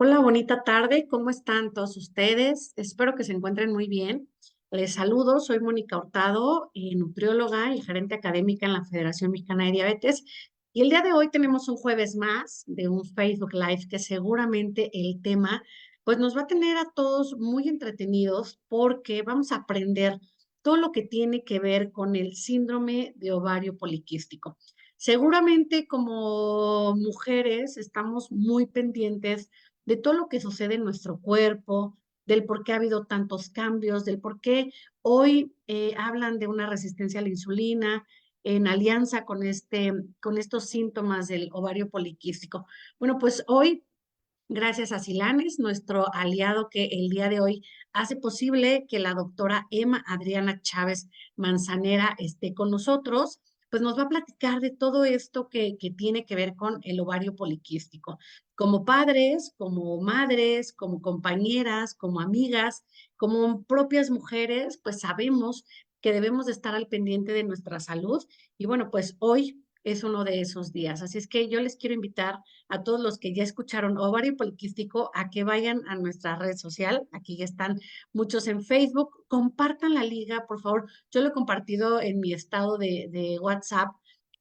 Hola, bonita tarde. ¿Cómo están todos ustedes? Espero que se encuentren muy bien. Les saludo, soy Mónica Hurtado, nutrióloga y gerente académica en la Federación Mexicana de Diabetes. Y el día de hoy tenemos un jueves más de un Facebook Live que seguramente el tema pues nos va a tener a todos muy entretenidos porque vamos a aprender todo lo que tiene que ver con el síndrome de ovario poliquístico. Seguramente como mujeres estamos muy pendientes de todo lo que sucede en nuestro cuerpo, del por qué ha habido tantos cambios, del por qué hoy hablan de una resistencia a la insulina en alianza con estos síntomas del ovario poliquístico. Bueno, pues hoy, gracias a Silanes, nuestro aliado que el día de hoy hace posible que la doctora Emma Adriana Chávez Manzanera esté con nosotros, pues nos va a platicar de todo esto que tiene que ver con el ovario poliquístico. Como padres, como madres, como compañeras, como amigas, como propias mujeres, pues sabemos que debemos de estar al pendiente de nuestra salud. Y bueno, pues hoy es uno de esos días. Así es que yo les quiero invitar a todos los que ya escucharon ovario poliquístico a que vayan a nuestra red social. Aquí ya están muchos en Facebook. Compartan la liga, por favor. Yo lo he compartido en mi estado de WhatsApp,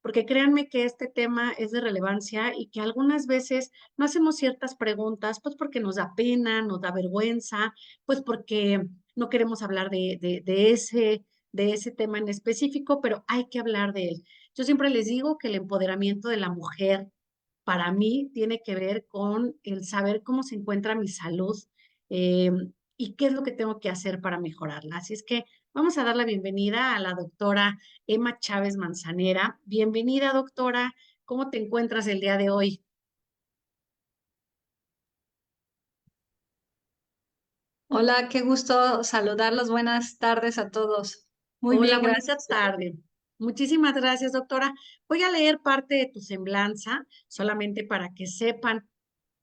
porque créanme que este tema es de relevancia y que algunas veces no hacemos ciertas preguntas, pues porque nos da pena, nos da vergüenza, pues porque no queremos hablar de ese tema en específico, pero hay que hablar de él. Yo siempre les digo que el empoderamiento de la mujer para mí tiene que ver con el saber cómo se encuentra mi salud eh, y qué es lo que tengo que hacer para mejorarla. Así es que vamos a dar la bienvenida a la doctora Emma Chávez Manzanera. Bienvenida, doctora. ¿Cómo te encuentras el día de hoy? Hola, qué gusto saludarlos. Buenas tardes a todos. Muy Hola, bien, bonita gracias. tarde. Muchísimas gracias, doctora. Voy a leer parte de tu semblanza solamente para que sepan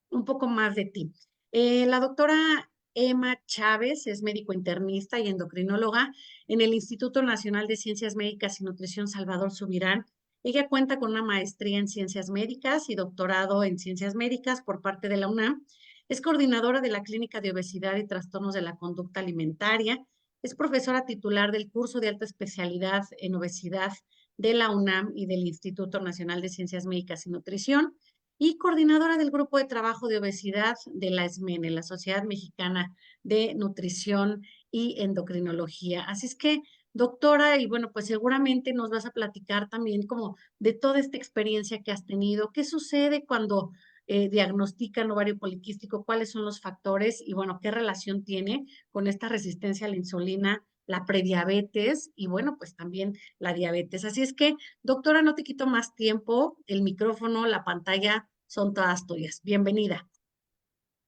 un poco más de ti. La doctora Emma Chávez es médico internista y endocrinóloga en el Instituto Nacional de Ciencias Médicas y Nutrición Salvador Subirán. Ella cuenta con una maestría en ciencias médicas y doctorado en ciencias médicas por parte de la UNAM. Es coordinadora de la Clínica de Obesidad y Trastornos de la Conducta Alimentaria. Es profesora titular del curso de alta especialidad en obesidad de la UNAM y del Instituto Nacional de Ciencias Médicas y Nutrición y coordinadora del grupo de trabajo de obesidad de la SMENE, la Sociedad Mexicana de Nutrición y Endocrinología. Así es que, doctora, y bueno, pues seguramente nos vas a platicar también como de toda esta experiencia que has tenido, qué sucede cuando diagnostican ovario poliquístico, cuáles son los factores y bueno, qué relación tiene con esta resistencia a la insulina, la prediabetes y bueno, pues también la diabetes. Así es que, doctora, no te quito más tiempo, el micrófono, la pantalla son todas tuyas. Bienvenida.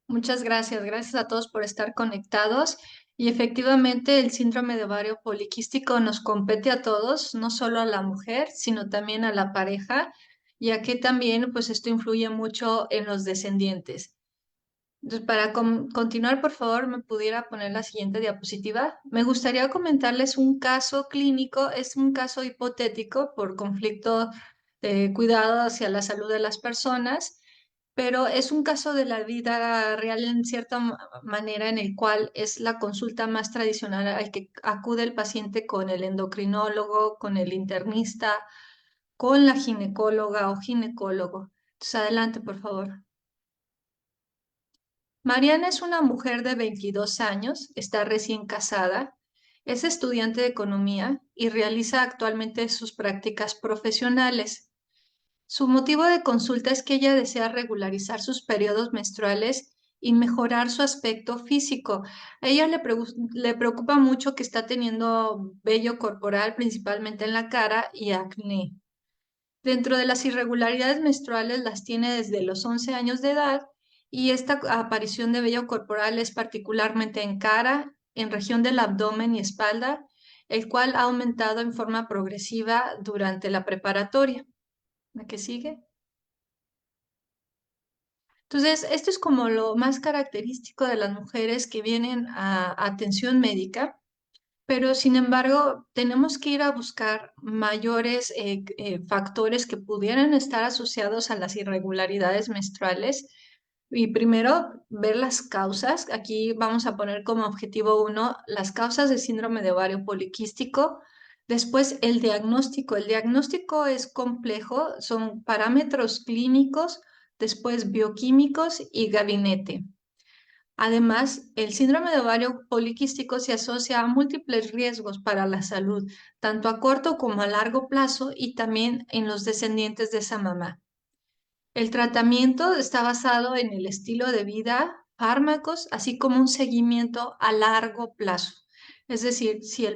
Muchas gracias. Gracias a todos por estar conectados. Y efectivamente, el síndrome de ovario poliquístico nos compete a todos, no solo a la mujer, sino también a la pareja, ya que también, pues, esto influye mucho en los descendientes. Entonces, para continuar, por favor, me pudiera poner la siguiente diapositiva. Me gustaría comentarles un caso clínico, es un caso hipotético por conflicto de cuidado hacia la salud de las personas, pero es un caso de la vida real en cierta manera en el cual es la consulta más tradicional al que acude el paciente con el endocrinólogo, con el internista, con la ginecóloga o ginecólogo. Entonces, adelante, por favor. Mariana es una mujer de 22 años, está recién casada, es estudiante de economía y realiza actualmente sus prácticas profesionales. Su motivo de consulta es que ella desea regularizar sus periodos menstruales y mejorar su aspecto físico. A ella le preocupa mucho que está teniendo vello corporal, principalmente en la cara, y acné. Dentro de las irregularidades menstruales las tiene desde los 11 años de edad y esta aparición de vello corporal es particularmente en cara, en región del abdomen y espalda, el cual ha aumentado en forma progresiva durante la preparatoria. ¿La que sigue? Entonces, esto es como lo más característico de las mujeres que vienen a atención médica, pero sin embargo, tenemos que ir a buscar mayores factores que pudieran estar asociados a las irregularidades menstruales, Y primero, ver las causas. Aquí vamos a poner como objetivo uno las causas del síndrome de ovario poliquístico. Después, el diagnóstico. El diagnóstico es complejo, son parámetros clínicos, después bioquímicos y gabinete. Además, el síndrome de ovario poliquístico se asocia a múltiples riesgos para la salud, tanto a corto como a largo plazo y también en los descendientes de esa mamá. El tratamiento está basado en el estilo de vida, fármacos, así como un seguimiento a largo plazo. Es decir, si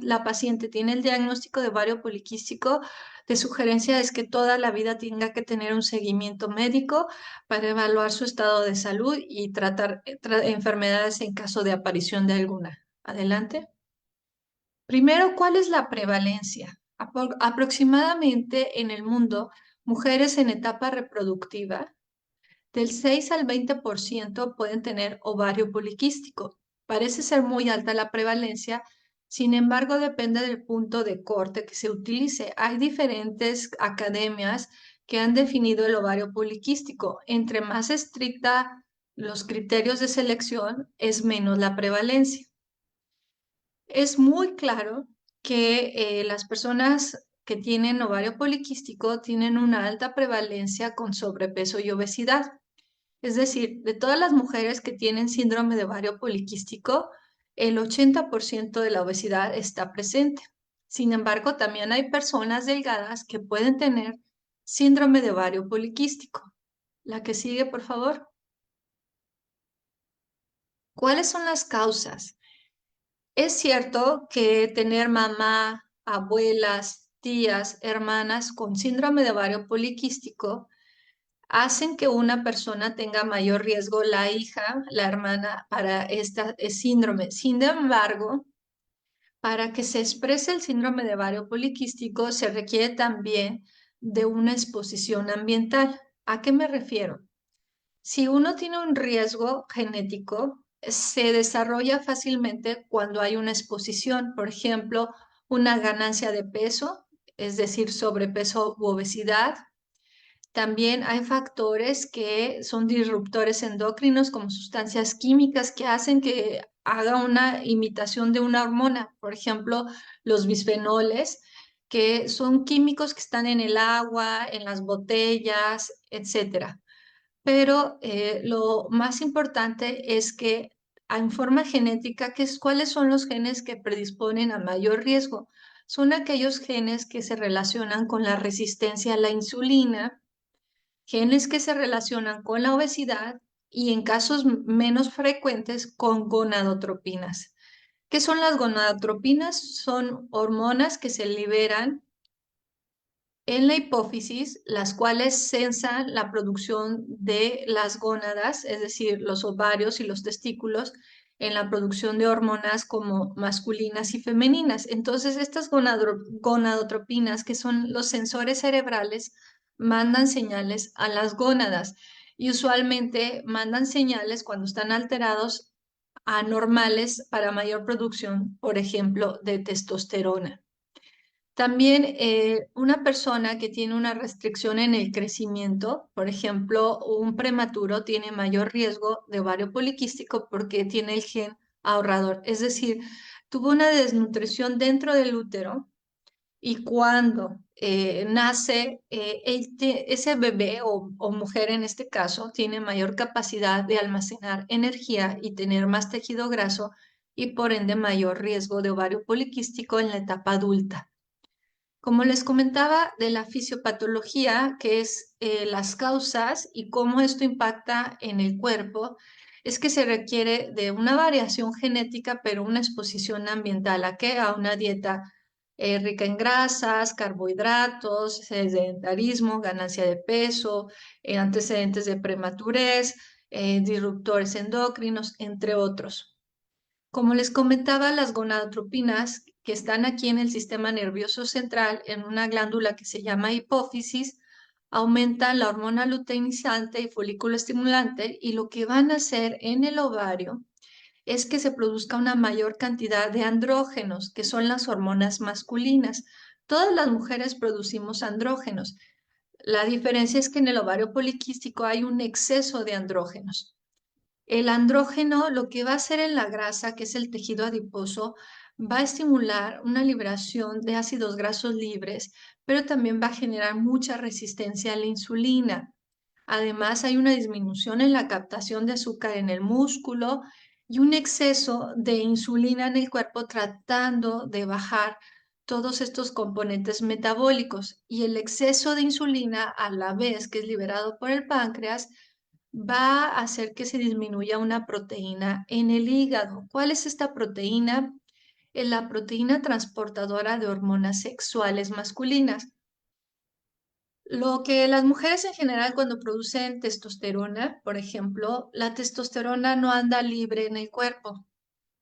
la paciente tiene el diagnóstico de ovario poliquístico, de sugerencia es que toda la vida tenga que tener un seguimiento médico para evaluar su estado de salud y tratar enfermedades en caso de aparición de alguna. Adelante. Primero, ¿cuál es la prevalencia? Aproximadamente en el mundo, mujeres en etapa reproductiva del 6 al 20% pueden tener ovario poliquístico. Parece ser muy alta la prevalencia, sin embargo, depende del punto de corte que se utilice. Hay diferentes academias que han definido el ovario poliquístico. Entre más estricta los criterios de selección, es menos la prevalencia. Es muy claro que las personas que tienen ovario poliquístico tienen una alta prevalencia con sobrepeso y obesidad. Es decir, de todas las mujeres que tienen síndrome de ovario poliquístico, el 80% de la obesidad está presente. Sin embargo, también hay personas delgadas que pueden tener síndrome de ovario poliquístico. La que sigue, por favor. ¿Cuáles son las causas? Es cierto que tener mamá, abuelas, tías, hermanas con síndrome de ovario poliquístico hacen que una persona tenga mayor riesgo, la hija, la hermana, para este síndrome. Sin embargo, para que se exprese el síndrome de ovario poliquístico se requiere también de una exposición ambiental. ¿A qué me refiero? Si uno tiene un riesgo genético, se desarrolla fácilmente cuando hay una exposición, por ejemplo, una ganancia de peso, es decir, sobrepeso u obesidad. También hay factores que son disruptores endocrinos, como sustancias químicas que hacen que haga una imitación de una hormona, por ejemplo, los bisfenoles, que son químicos que están en el agua, en las botellas, etcétera. Pero lo más importante es que en forma genética, ¿cuáles son los genes que predisponen a mayor riesgo? Son aquellos genes que se relacionan con la resistencia a la insulina, genes que se relacionan con la obesidad y en casos menos frecuentes con gonadotropinas. ¿Qué son las gonadotropinas? Son hormonas que se liberan en la hipófisis, las cuales censan la producción de las gónadas, es decir, los ovarios y los testículos, en la producción de hormonas como masculinas y femeninas. Entonces, estas gonadotropinas, que son los sensores cerebrales, mandan señales a las gónadas y usualmente mandan señales cuando están alterados anormales para mayor producción, por ejemplo, de testosterona. También una persona que tiene una restricción en el crecimiento, por ejemplo, un prematuro tiene mayor riesgo de ovario poliquístico porque tiene el gen ahorrador, es decir, tuvo una desnutrición dentro del útero y cuando nace, ese bebé o mujer en este caso tiene mayor capacidad de almacenar energía y tener más tejido graso y por ende mayor riesgo de ovario poliquístico en la etapa adulta. Como les comentaba de la fisiopatología, que es las causas y cómo esto impacta en el cuerpo, es que se requiere de una variación genética, pero una exposición ambiental. ¿A qué? A una dieta rica en grasas, carbohidratos, sedentarismo, ganancia de peso, antecedentes de prematurez, disruptores endocrinos, entre otros. Como les comentaba, las gonadotropinas que están aquí en el sistema nervioso central, en una glándula que se llama hipófisis, aumentan la hormona luteinizante y folículo estimulante y lo que van a hacer en el ovario es que se produzca una mayor cantidad de andrógenos, que son las hormonas masculinas. Todas las mujeres producimos andrógenos. La diferencia es que en el ovario poliquístico hay un exceso de andrógenos. El andrógeno lo que va a hacer en la grasa, que es el tejido adiposo, va a estimular una liberación de ácidos grasos libres, pero también va a generar mucha resistencia a la insulina. Además, hay una disminución en la captación de azúcar en el músculo y un exceso de insulina en el cuerpo tratando de bajar todos estos componentes metabólicos. Y el exceso de insulina, a la vez que es liberado por el páncreas, va a hacer que se disminuya una proteína en el hígado. ¿Cuál es esta proteína? Es la proteína transportadora de hormonas sexuales masculinas. Lo que las mujeres en general cuando producen testosterona, por ejemplo, la testosterona no anda libre en el cuerpo,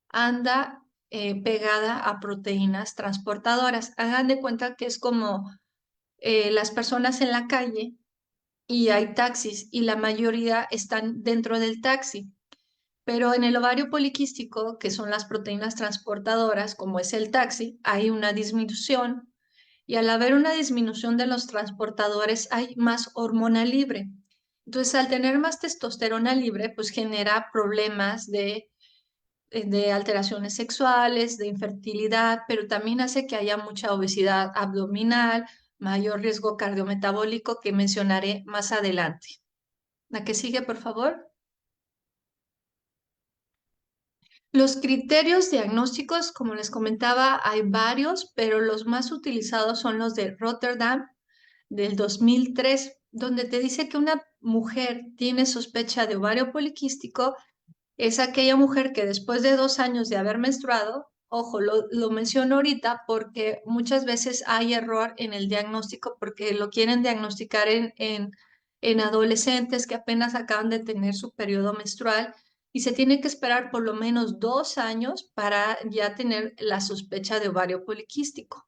anda pegada a proteínas transportadoras. Hagan de cuenta que es como las personas en la calle y hay taxis y la mayoría están dentro del taxi. Pero en el ovario poliquístico, que son las proteínas transportadoras, como es el taxi, hay una disminución y al haber una disminución de los transportadores hay más hormona libre. Entonces, al tener más testosterona libre, pues genera problemas de alteraciones sexuales, de infertilidad, pero también hace que haya mucha obesidad abdominal, mayor riesgo cardiometabólico que mencionaré más adelante. La que sigue, por favor. Los criterios diagnósticos, como les comentaba, hay varios, pero los más utilizados son los de Rotterdam del 2003, donde te dice que una mujer tiene sospecha de ovario poliquístico es aquella mujer que después de 2 años de haber menstruado, ojo, lo menciono ahorita porque muchas veces hay error en el diagnóstico porque lo quieren diagnosticar en adolescentes que apenas acaban de tener su periodo menstrual y se tiene que esperar por lo menos 2 años para ya tener la sospecha de ovario poliquístico.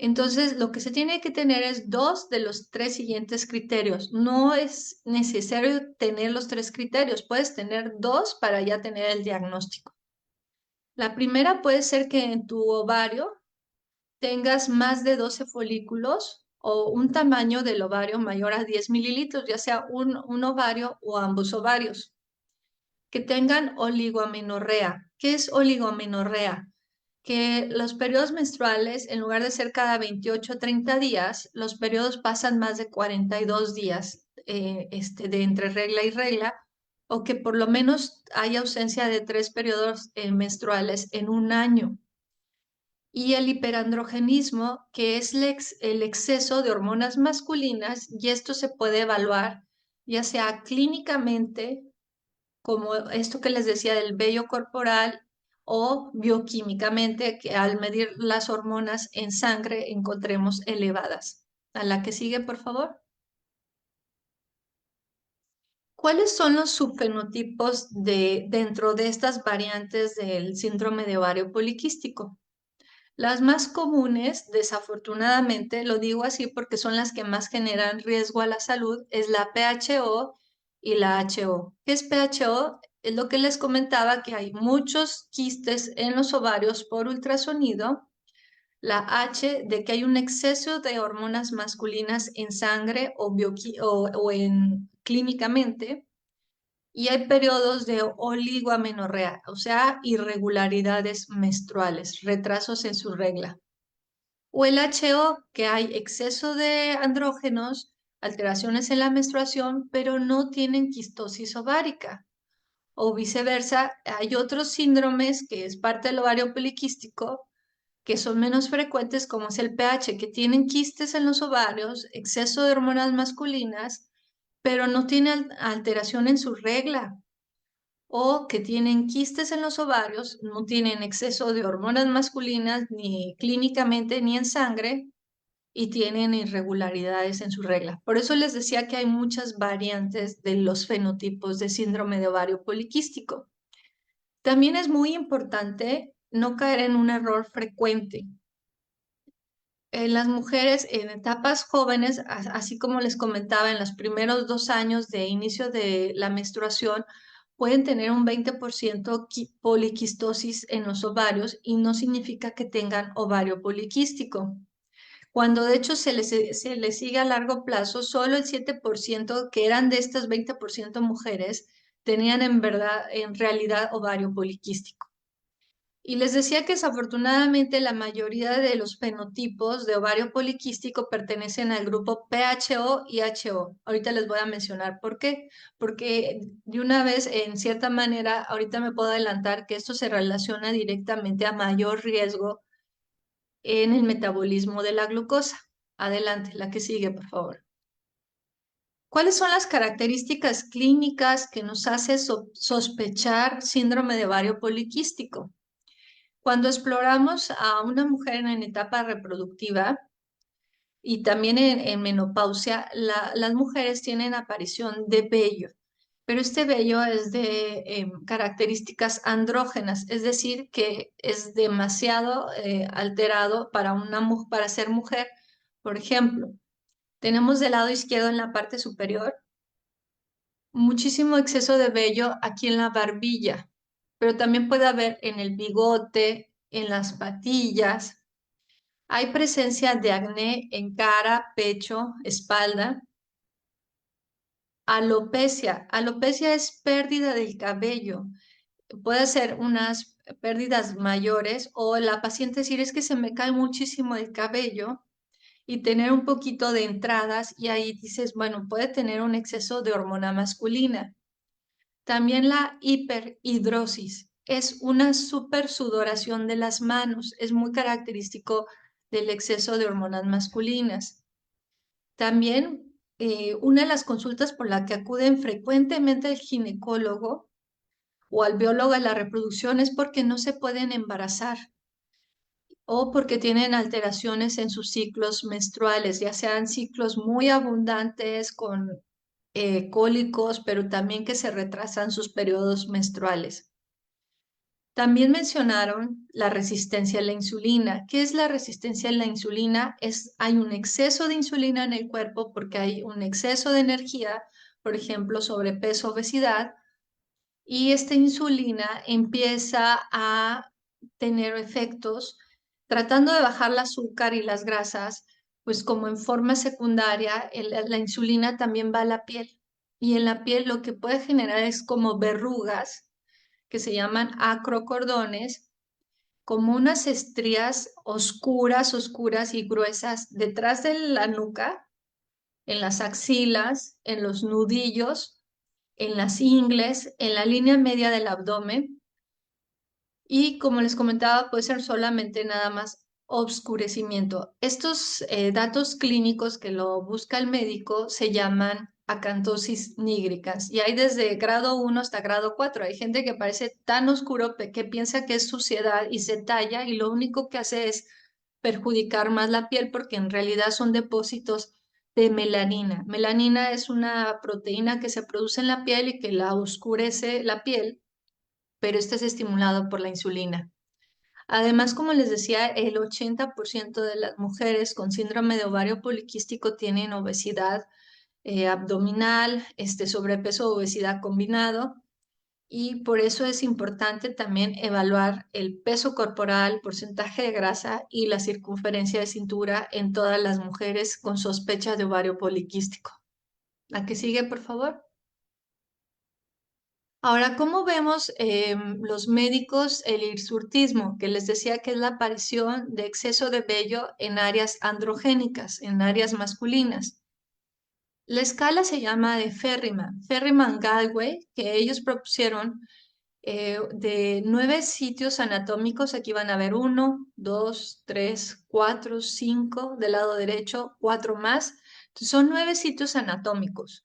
Entonces, lo que se tiene que tener es dos de los tres siguientes criterios. No es necesario tener los tres criterios, puedes tener dos para ya tener el diagnóstico. La primera puede ser que en tu ovario tengas más de 12 folículos o un tamaño del ovario mayor a 10 mililitros, ya sea un ovario o ambos ovarios. Que tengan oligoamenorrea. ¿Qué es oligoamenorrea? Que los periodos menstruales, en lugar de ser cada 28 o 30 días, los periodos pasan más de 42 días de entre regla y regla, o que por lo menos haya ausencia de 3 periodos menstruales en un año. Y el hiperandrogenismo, que es el exceso de hormonas masculinas, y esto se puede evaluar ya sea clínicamente como esto que les decía del vello corporal o bioquímicamente, que al medir las hormonas en sangre encontremos elevadas. A la que sigue, por favor. ¿Cuáles son los subfenotipos dentro de estas variantes del síndrome de ovario poliquístico? Las más comunes, desafortunadamente, lo digo así porque son las que más generan riesgo a la salud, es la PHO y la HO. ¿Qué es PHO? Es lo que les comentaba, que hay muchos quistes en los ovarios por ultrasonido. La H, de que hay un exceso de hormonas masculinas en sangre o clínicamente. Y hay periodos de oligoamenorrea, o sea, irregularidades menstruales, retrasos en su regla. O el HO, que hay exceso de andrógenos, alteraciones en la menstruación, pero no tienen quistosis ovárica. O viceversa, hay otros síndromes que es parte del ovario poliquístico, que son menos frecuentes, como es el PH, que tienen quistes en los ovarios, exceso de hormonas masculinas, pero no tienen alteración en su regla o que tienen quistes en los ovarios, no tienen exceso de hormonas masculinas ni clínicamente ni en sangre y tienen irregularidades en su regla. Por eso les decía que hay muchas variantes de los fenotipos de síndrome de ovario poliquístico. También es muy importante no caer en un error frecuente. En las mujeres en etapas jóvenes, así como les comentaba, en los primeros 2 años de inicio de la menstruación, pueden tener un 20% poliquistosis en los ovarios y no significa que tengan ovario poliquístico. cuando de hecho se le sigue a largo plazo, solo el 7% que eran de estas 20% mujeres tenían en verdad, en realidad ovario poliquístico. Y les decía que desafortunadamente la mayoría de los fenotipos de ovario poliquístico pertenecen al grupo PHO y HO. Ahorita les voy a mencionar por qué. Porque de una vez, en cierta manera, ahorita me puedo adelantar que esto se relaciona directamente a mayor riesgo en el metabolismo de la glucosa. Adelante, la que sigue, por favor. ¿Cuáles son las características clínicas que nos hace sospechar síndrome de ovario poliquístico? Cuando exploramos a una mujer en etapa reproductiva y también en menopausia, las mujeres tienen aparición de vello, pero este vello es de características andrógenas, es decir, que es demasiado alterado para para ser mujer. Por ejemplo, tenemos del lado izquierdo en la parte superior muchísimo exceso de vello aquí en la barbilla, pero también puede haber en el bigote, en las patillas. Hay presencia de acné en cara, pecho, espalda. Alopecia. Alopecia es pérdida del cabello. Puede ser unas pérdidas mayores o la paciente decir es que se me cae muchísimo el cabello y tener un poquito de entradas y ahí dices, bueno, puede tener un exceso de hormona masculina. También la hiperhidrosis es una supersudoración de las manos, es muy característico del exceso de hormonas masculinas. También una de las consultas por la que acuden frecuentemente al ginecólogo o al biólogo de la reproducción es porque no se pueden embarazar o porque tienen alteraciones en sus ciclos menstruales, ya sean ciclos muy abundantes con cólicos, pero también que se retrasan sus periodos menstruales. También mencionaron la resistencia a la insulina. ¿Qué es la resistencia a la insulina? Hay un exceso de insulina en el cuerpo porque hay un exceso de energía, por ejemplo, sobrepeso, obesidad, y esta insulina empieza a tener efectos tratando de bajar el azúcar y las grasas, pues como en forma secundaria, la insulina también va a la piel. Y en la piel lo que puede generar es como verrugas que se llaman acrocordones, como unas estrías oscuras, oscuras y gruesas detrás de la nuca, en las axilas, en los nudillos, en las ingles, en la línea media del abdomen. Y como les comentaba, puede ser solamente nada más obscurecimiento. Estos datos clínicos que lo busca el médico se llaman acantosis nígricas y hay desde grado 1 hasta grado 4. Hay gente que parece tan oscuro que piensa que es suciedad y se talla y lo único que hace es perjudicar más la piel porque en realidad son depósitos de melanina. Melanina es una proteína que se produce en la piel y que la oscurece la piel, pero este es estimulado por la insulina. Además, como les decía, el 80% de las mujeres con síndrome de ovario poliquístico tienen obesidad abdominal, sobrepeso o obesidad combinado, y por eso es importante también evaluar el peso corporal, porcentaje de grasa y la circunferencia de cintura en todas las mujeres con sospecha de ovario poliquístico. ¿La que sigue, por favor? Ahora, ¿cómo vemos los médicos el hirsutismo? Que les decía que es la aparición de exceso de vello en áreas androgénicas, en áreas masculinas. La escala se llama de Ferriman, Ferriman-Gallwey, que ellos propusieron de 9 sitios anatómicos. Aquí van a ver 1, 2, 3, 4, 5, del lado derecho, 4 más. Entonces, son 9 sitios anatómicos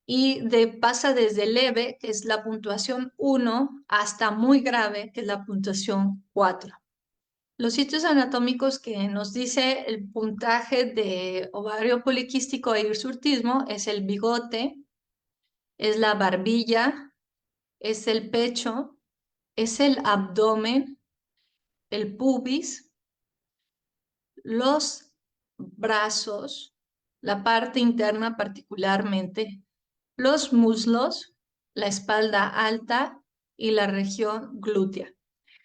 y pasa desde leve, que es la puntuación 1, hasta muy grave, que es la puntuación 4. Los sitios anatómicos que nos dice el puntaje de ovario poliquístico e hirsutismo es el bigote, es la barbilla, es el pecho, es el abdomen, el pubis, los brazos, la parte interna particularmente, los muslos, la espalda alta y la región glútea.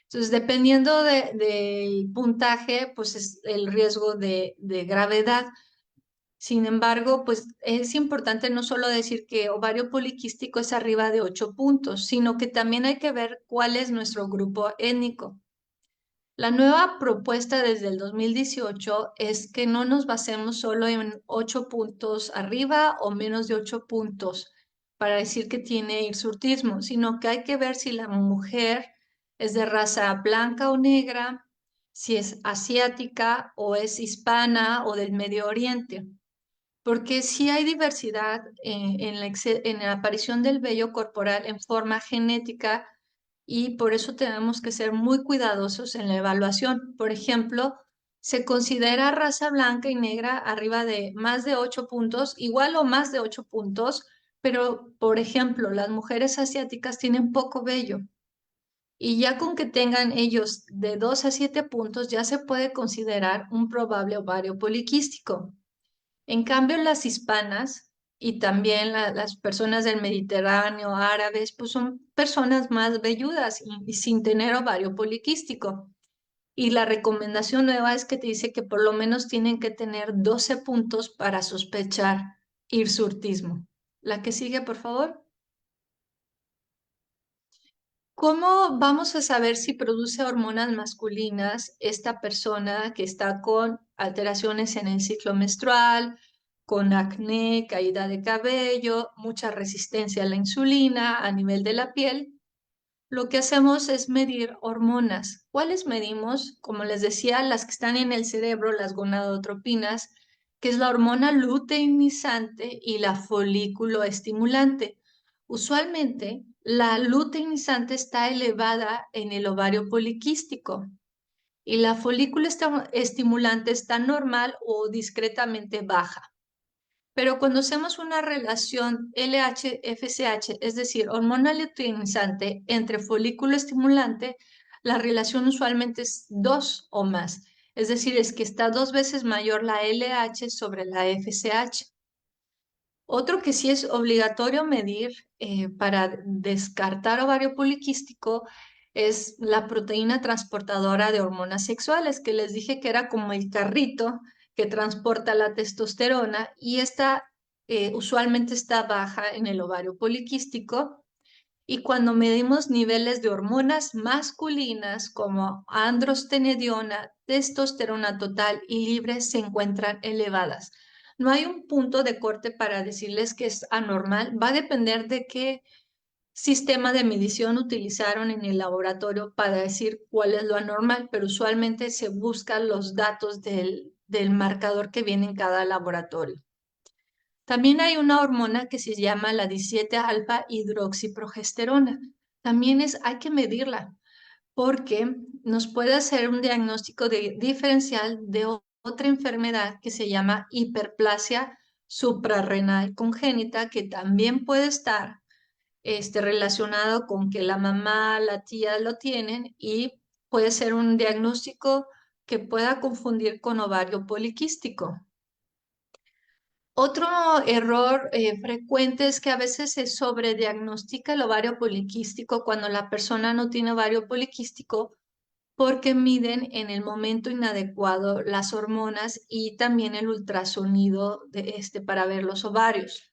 Entonces, dependiendo del puntaje, pues es el riesgo de gravedad. Sin embargo, pues es importante no solo decir que ovario poliquístico es arriba de 8 puntos, sino que también hay que ver cuál es nuestro grupo étnico. La nueva propuesta desde el 2018 es que no nos basemos solo en 8 puntos arriba o menos de 8 puntos para decir que tiene hirsutismo, sino que hay que ver si la mujer es de raza blanca o negra, si es asiática o es hispana o del Medio Oriente. Porque sí hay diversidad en la aparición del vello corporal en forma genética y por eso tenemos que ser muy cuidadosos en la evaluación. Por ejemplo, se considera raza blanca y negra arriba de más de 8 puntos, igual o más de 8 puntos, pero por ejemplo, las mujeres asiáticas tienen poco vello y ya con que tengan ellos de 2 a 7 puntos ya se puede considerar un probable ovario poliquístico. En cambio, las hispanas y también las personas del Mediterráneo, árabes, pues son personas más velludas y sin tener ovario poliquístico. Y la recomendación nueva es que te dice que por lo menos tienen que tener 12 puntos para sospechar hirsutismo. La que sigue, por favor. ¿Cómo vamos a saber si produce hormonas masculinas esta persona que está con alteraciones en el ciclo menstrual, con acné, caída de cabello, mucha resistencia a la insulina a nivel de la piel? Lo que hacemos es medir hormonas. ¿Cuáles medimos? Como les decía, las que están en el cerebro, las gonadotropinas, que es la hormona luteinizante y la folículo estimulante. Usualmente, la luteinizante está elevada en el ovario poliquístico y la folículo estimulante está normal o discretamente baja. Pero cuando hacemos una relación LH-FSH, es decir, hormona luteinizante entre folículo estimulante, la relación usualmente es 2 o más. Es decir, es que está 2 veces mayor la LH sobre la FSH. Otro que sí es obligatorio medir para descartar ovario poliquístico es la proteína transportadora de hormonas sexuales, que les dije que era como el carrito que transporta la testosterona y esta usualmente está baja en el ovario poliquístico. Y cuando medimos niveles de hormonas masculinas como androstenediona, testosterona total y libre se encuentran elevadas. No hay un punto de corte para decirles que es anormal. Va a depender de qué sistema de medición utilizaron en el laboratorio para decir cuál es lo anormal, pero usualmente se buscan los datos del marcador que viene en cada laboratorio. También hay una hormona que se llama la 17 alfa hidroxiprogesterona. También hay que medirla porque nos puede hacer un diagnóstico diferencial de otra enfermedad que se llama hiperplasia suprarrenal congénita, que también puede estar relacionado con que la mamá, la tía lo tienen y puede ser un diagnóstico que pueda confundir con ovario poliquístico. Otro error frecuente es que a veces se sobrediagnostica el ovario poliquístico cuando la persona no tiene ovario poliquístico porque miden en el momento inadecuado las hormonas y también el ultrasonido para ver los ovarios.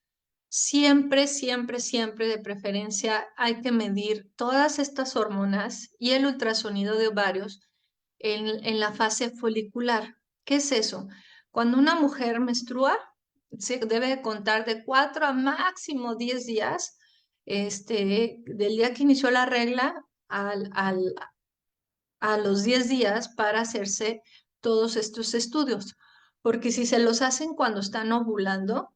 Siempre, siempre, siempre de preferencia hay que medir todas estas hormonas y el ultrasonido de ovarios en la fase folicular. ¿Qué es eso? Cuando una mujer menstrua, se debe contar de 4 a máximo 10 días del día que inició la regla a los 10 días para hacerse todos estos estudios. Porque si se los hacen cuando están ovulando,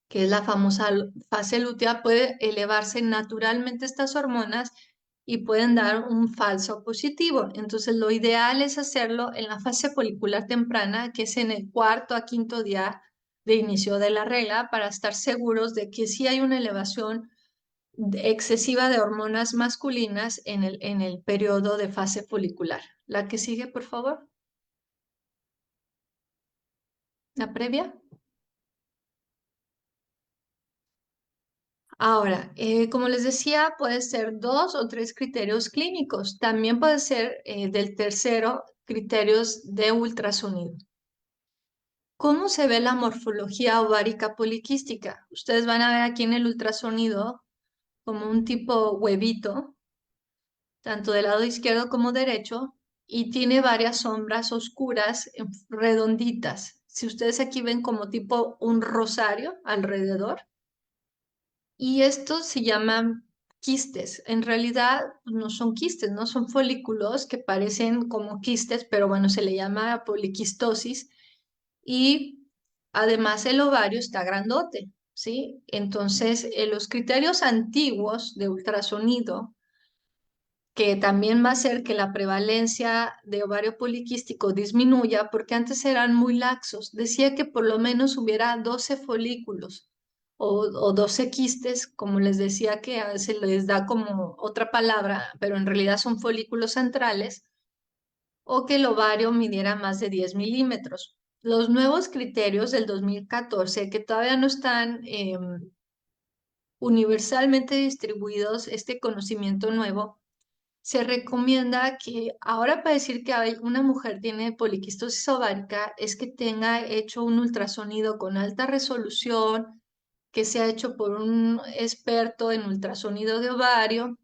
que es la famosa fase lútea, puede elevarse naturalmente estas hormonas y pueden dar un falso positivo. Entonces, lo ideal es hacerlo en la fase folicular temprana, que es en el cuarto a quinto día de inicio de la regla, para estar seguros de que sí hay una elevación excesiva de hormonas masculinas en el periodo de fase folicular. La que sigue, por favor. La previa. Ahora, como les decía, puede ser dos o tres criterios clínicos. También puede ser del tercero, criterios de ultrasonido. ¿Cómo se ve la morfología ovárica poliquística? Ustedes van a ver aquí en el ultrasonido como un tipo huevito, tanto del lado izquierdo como derecho, y tiene varias sombras oscuras redonditas. Si ustedes aquí ven como tipo un rosario alrededor, y estos se llaman quistes. En realidad no son quistes, no son folículos que parecen como quistes, pero bueno, se le llama poliquistosis y además el ovario está grandote, ¿sí? Entonces, los criterios antiguos de ultrasonido, que también va a hacer que la prevalencia de ovario poliquístico disminuya, porque antes eran muy laxos. Decía que por lo menos hubiera 12 folículos o 12 quistes, como les decía que a veces les da como otra palabra, pero en realidad son folículos centrales, o que el ovario midiera más de 10 milímetros. Los nuevos criterios del 2014, que todavía no están universalmente distribuidos, este conocimiento nuevo, se recomienda que ahora para decir que una mujer tiene poliquistosis ovárica es que tenga hecho un ultrasonido con alta resolución, que sea hecho por un experto en ultrasonido de ovario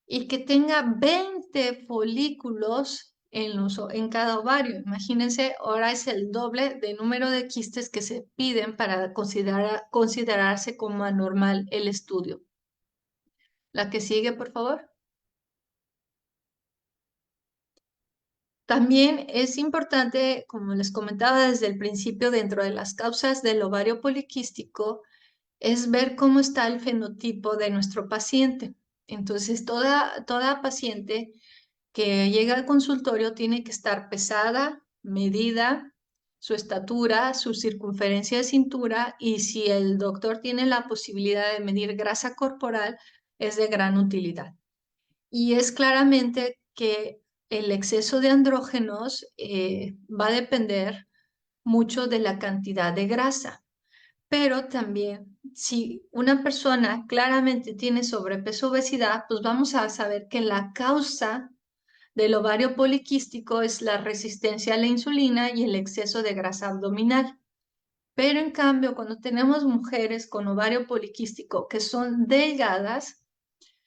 y que tenga 20 folículos en cada ovario. Imagínense, ahora es el doble de número de quistes que se piden para considerarse como anormal el estudio. La que sigue, por favor. También es importante, como les comentaba desde el principio, dentro de las causas del ovario poliquístico, es ver cómo está el fenotipo de nuestro paciente. Entonces, toda paciente que llega al consultorio tiene que estar pesada, medida, su estatura, su circunferencia de cintura y si el doctor tiene la posibilidad de medir grasa corporal, es de gran utilidad. Y es claramente que el exceso de andrógenos va a depender mucho de la cantidad de grasa, pero también si una persona claramente tiene sobrepeso obesidad, pues vamos a saber que la causa del ovario poliquístico es la resistencia a la insulina y el exceso de grasa abdominal. Pero en cambio, cuando tenemos mujeres con ovario poliquístico que son delgadas,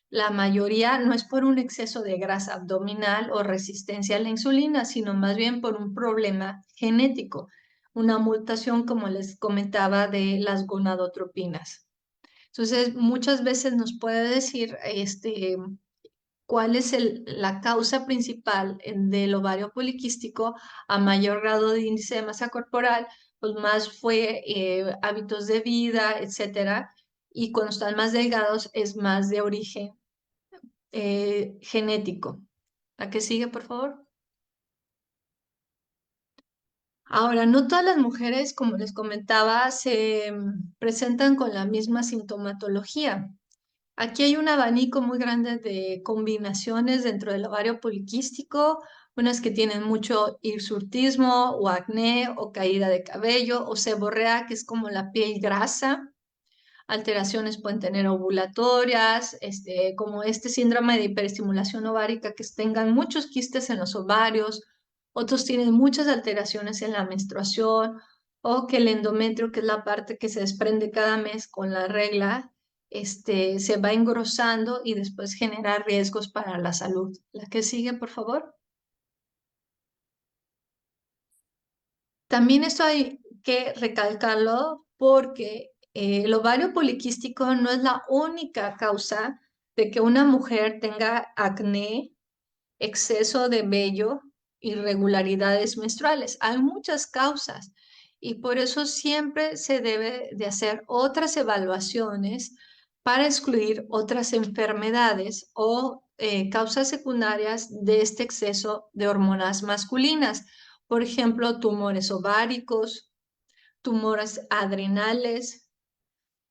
la mayoría no es por un exceso de grasa abdominal o resistencia a la insulina, sino más bien por un problema genético, una mutación, como les comentaba, de las gonadotropinas. Entonces, muchas veces nos puede decir cuál es la causa principal del ovario poliquístico a mayor grado de índice de masa corporal, pues más fue hábitos de vida, etcétera. Y cuando están más delgados es más de origen genético. ¿La que sigue, por favor? Ahora, no todas las mujeres, como les comentaba, se presentan con la misma sintomatología. Aquí hay un abanico muy grande de combinaciones dentro del ovario poliquístico, unas que tienen mucho hirsutismo o acné o caída de cabello o seborrea, que es como la piel grasa. Alteraciones pueden tener ovulatorias, como este síndrome de hiperestimulación ovárica, que tengan muchos quistes en los ovarios, otros tienen muchas alteraciones en la menstruación, o que el endometrio, que es la parte que se desprende cada mes con la regla, se va engrosando y después genera riesgos para la salud. La que sigue, por favor. También esto hay que recalcarlo porque el ovario poliquístico no es la única causa de que una mujer tenga acné, exceso de vello, irregularidades menstruales. Hay muchas causas y por eso siempre se debe de hacer otras evaluaciones para excluir otras enfermedades o causas secundarias de este exceso de hormonas masculinas. Por ejemplo, tumores ováricos, tumores adrenales,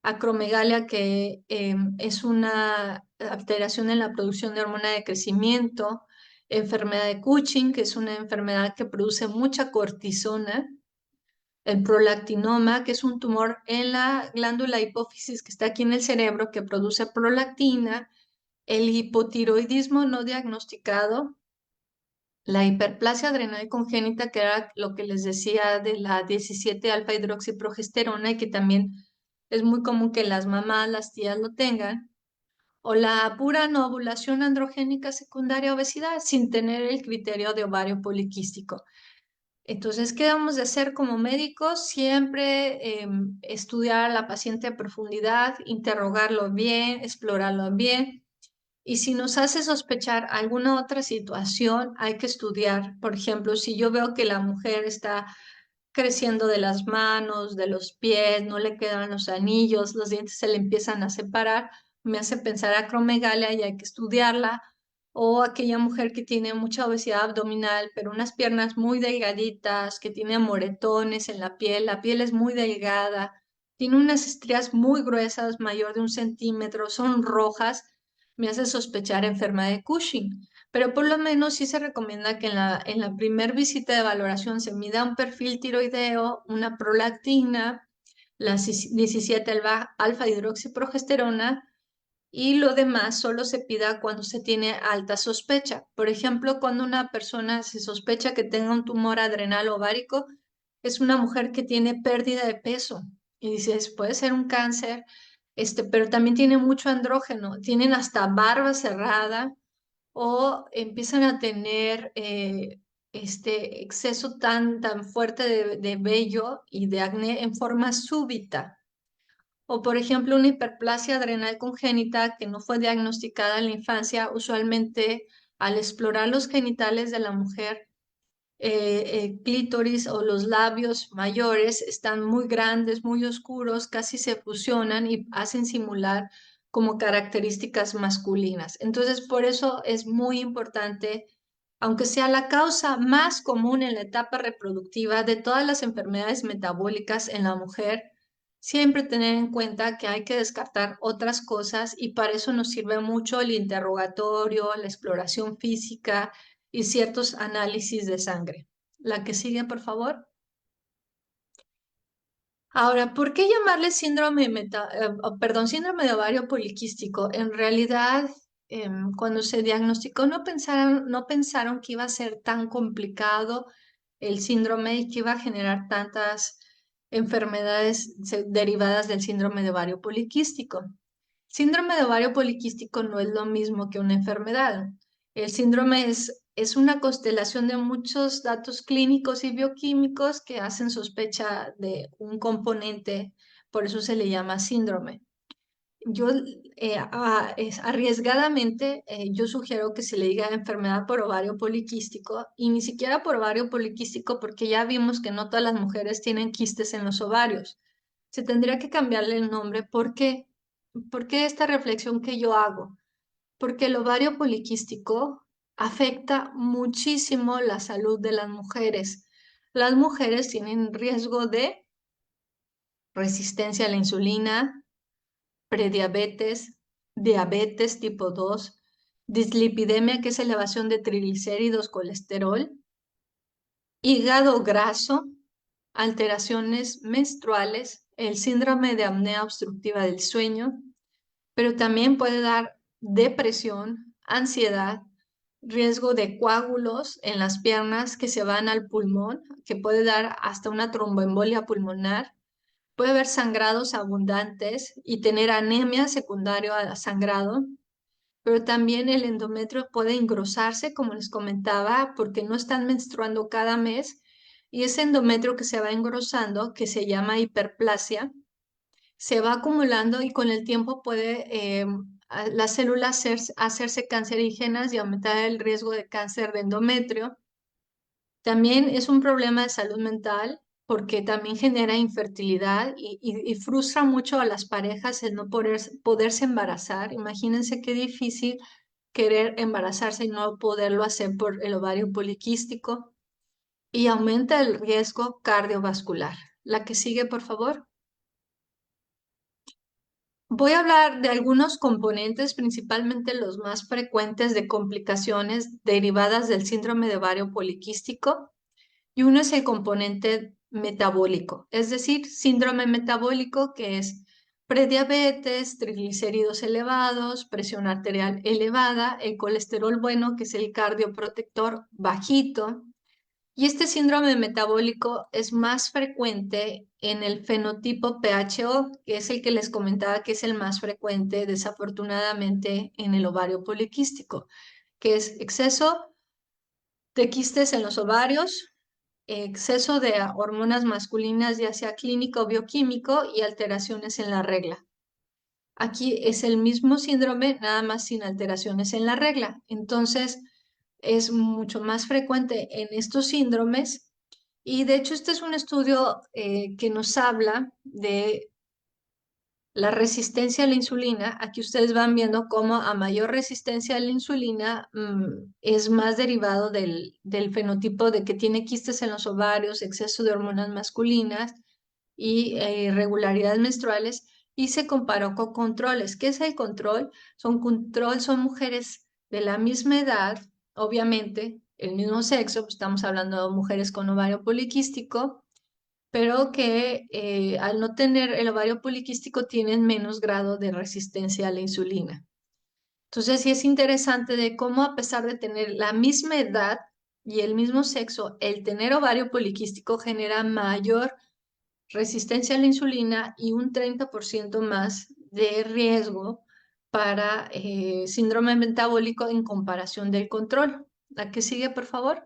acromegalia, que es una alteración en la producción de hormona de crecimiento, enfermedad de Cushing, que es una enfermedad que produce mucha cortisona, el prolactinoma, que es un tumor en la glándula hipófisis que está aquí en el cerebro que produce prolactina, el hipotiroidismo no diagnosticado, la hiperplasia adrenal congénita, que era lo que les decía de la 17 alfa hidroxiprogesterona y que también es muy común que las mamás, las tías lo tengan, o la pura no ovulación androgénica secundaria a obesidad sin tener el criterio de ovario poliquístico. Entonces, ¿qué debemos de hacer como médicos? Siempre estudiar a la paciente a profundidad, interrogarlo bien, explorarlo bien. Y si nos hace sospechar alguna otra situación, hay que estudiar. Por ejemplo, si yo veo que la mujer está creciendo de las manos, de los pies, no le quedan los anillos, los dientes se le empiezan a separar, me hace pensar acromegalia y hay que estudiarla. O aquella mujer que tiene mucha obesidad abdominal, pero unas piernas muy delgaditas, que tiene moretones en la piel es muy delgada, tiene unas estrías muy gruesas, mayor de 1 centímetro, son rojas, me hace sospechar enfermedad de Cushing. Pero por lo menos sí se recomienda que en la primer visita de valoración se mida un perfil tiroideo, una prolactina, la 17 alfa hidroxiprogesterona y lo demás solo se pida cuando se tiene alta sospecha. Por ejemplo, cuando una persona se sospecha que tenga un tumor adrenal ovárico, es una mujer que tiene pérdida de peso y dices, puede ser un cáncer, pero también tiene mucho andrógeno, tienen hasta barba cerrada o empiezan a tener este exceso tan fuerte de vello y de acné en forma súbita. O, por ejemplo, una hiperplasia adrenal congénita que no fue diagnosticada en la infancia, usualmente al explorar los genitales de la mujer, clítoris o los labios mayores están muy grandes, muy oscuros, casi se fusionan y hacen simular como características masculinas. Entonces, por eso es muy importante, aunque sea la causa más común en la etapa reproductiva de todas las enfermedades metabólicas en la mujer, siempre tener en cuenta que hay que descartar otras cosas y para eso nos sirve mucho el interrogatorio, la exploración física y ciertos análisis de sangre. La que sigue, por favor. Ahora, ¿por qué llamarle síndrome de ovario poliquístico? En realidad, cuando se diagnosticó no pensaron que iba a ser tan complicado el síndrome y que iba a generar tantas enfermedades derivadas del síndrome de ovario poliquístico. Síndrome de ovario poliquístico no es lo mismo que una enfermedad. El síndrome es una constelación de muchos datos clínicos y bioquímicos que hacen sospecha de un componente, por eso se le llama síndrome. Yo arriesgadamente yo sugiero que se le diga enfermedad por ovario poliquístico y ni siquiera por ovario poliquístico porque ya vimos que no todas las mujeres tienen quistes en los ovarios. Se tendría que cambiarle el nombre. ¿Por qué? ¿Por qué esta reflexión que yo hago? Porque el ovario poliquístico afecta muchísimo la salud de las mujeres. Las mujeres tienen riesgo de resistencia a la insulina, prediabetes, diabetes tipo 2, dislipidemia, que es elevación de triglicéridos, colesterol, hígado graso, alteraciones menstruales, el síndrome de apnea obstructiva del sueño, pero también puede dar depresión, ansiedad, riesgo de coágulos en las piernas que se van al pulmón, que puede dar hasta una tromboembolia pulmonar. Puede haber sangrados abundantes y tener anemia secundaria al sangrado, pero también el endometrio puede engrosarse, como les comentaba, porque no están menstruando cada mes y ese endometrio que se va engrosando, que se llama hiperplasia, se va acumulando y con el tiempo puede las células hacerse cancerígenas y aumentar el riesgo de cáncer de endometrio. También es un problema de salud mental porque también genera infertilidad y frustra mucho a las parejas el no poderse embarazar. Imagínense qué difícil querer embarazarse y no poderlo hacer por el ovario poliquístico y aumenta el riesgo cardiovascular. La que sigue, por favor. Voy a hablar de algunos componentes, principalmente los más frecuentes de complicaciones derivadas del síndrome de ovario poliquístico. Y uno es el componente metabólico, es decir, síndrome metabólico que es prediabetes, triglicéridos elevados, presión arterial elevada, el colesterol bueno, que es el cardioprotector bajito. Y este síndrome metabólico es más frecuente en el fenotipo PHO, que es el que les comentaba que es el más frecuente, desafortunadamente, en el ovario poliquístico, que es exceso de quistes en los ovarios, exceso de hormonas masculinas, ya sea clínico o bioquímico, y alteraciones en la regla. Aquí es el mismo síndrome, nada más sin alteraciones en la regla. Entonces, es mucho más frecuente en estos síndromes. Y de hecho, este es un estudio que nos habla de la resistencia a la insulina. Aquí ustedes van viendo cómo a mayor resistencia a la insulina es más derivado del fenotipo de que tiene quistes en los ovarios, exceso de hormonas masculinas y irregularidades menstruales. Y se comparó con controles. ¿Qué es el control? Son mujeres de la misma edad, obviamente, el mismo sexo, pues estamos hablando de mujeres con ovario poliquístico, pero que al no tener el ovario poliquístico tienen menos grado de resistencia a la insulina. Entonces, sí es interesante de cómo a pesar de tener la misma edad y el mismo sexo, el tener ovario poliquístico genera mayor resistencia a la insulina y un 30% más de riesgo para síndrome metabólico en comparación del control. ¿La que sigue, por favor?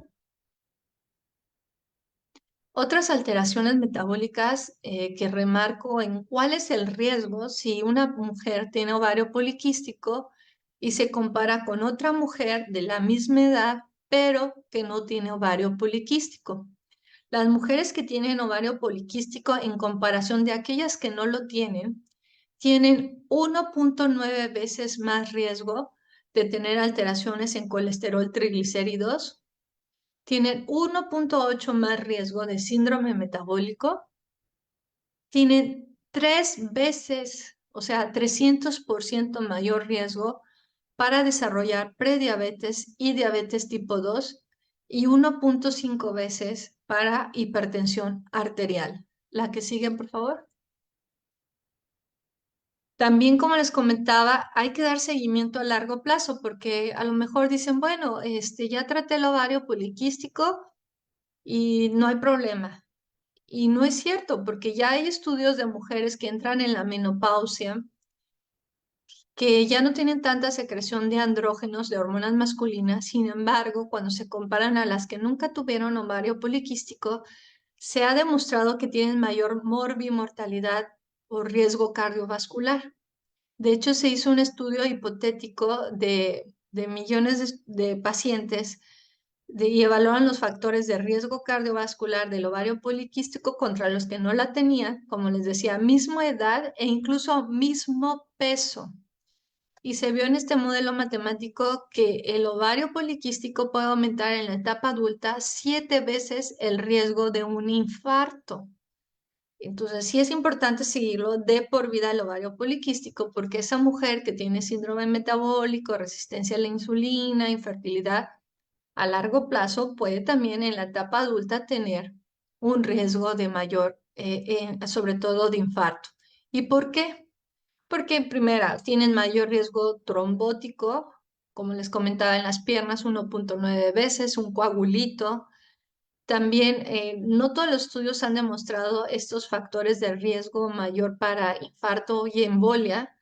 Otras alteraciones metabólicas que remarco en cuál es el riesgo si una mujer tiene ovario poliquístico y se compara con otra mujer de la misma edad, pero que no tiene ovario poliquístico. Las mujeres que tienen ovario poliquístico en comparación de aquellas que no lo tienen 1.9 veces más riesgo de tener alteraciones en colesterol, triglicéridos, tienen 1.8 más riesgo de síndrome metabólico, tienen 3 veces, o sea, 300% mayor riesgo para desarrollar prediabetes y diabetes tipo 2 y 1.5 veces para hipertensión arterial. La que sigue, por favor. También, como les comentaba, hay que dar seguimiento a largo plazo porque a lo mejor dicen, bueno, ya traté el ovario poliquístico y no hay problema. Y no es cierto, porque ya hay estudios de mujeres que entran en la menopausia, que ya no tienen tanta secreción de andrógenos, de hormonas masculinas. Sin embargo, cuando se comparan a las que nunca tuvieron ovario poliquístico, se ha demostrado que tienen mayor morbimortalidad o riesgo cardiovascular. De hecho, se hizo un estudio hipotético de millones de pacientes y evaluaron los factores de riesgo cardiovascular del ovario poliquístico contra los que no la tenían, como les decía, misma edad e incluso mismo peso. Y se vio en este modelo matemático que el ovario poliquístico puede aumentar en la etapa adulta 7 veces el riesgo de un infarto. Entonces, sí es importante seguirlo de por vida el ovario poliquístico porque esa mujer que tiene síndrome metabólico, resistencia a la insulina, infertilidad, a largo plazo puede también en la etapa adulta tener un riesgo de mayor, sobre todo de infarto. ¿Y por qué? Porque en primera tienen mayor riesgo trombótico, como les comentaba en las piernas, 1.9 veces, un coagulito. También no todos los estudios han demostrado estos factores de riesgo mayor para infarto y embolia,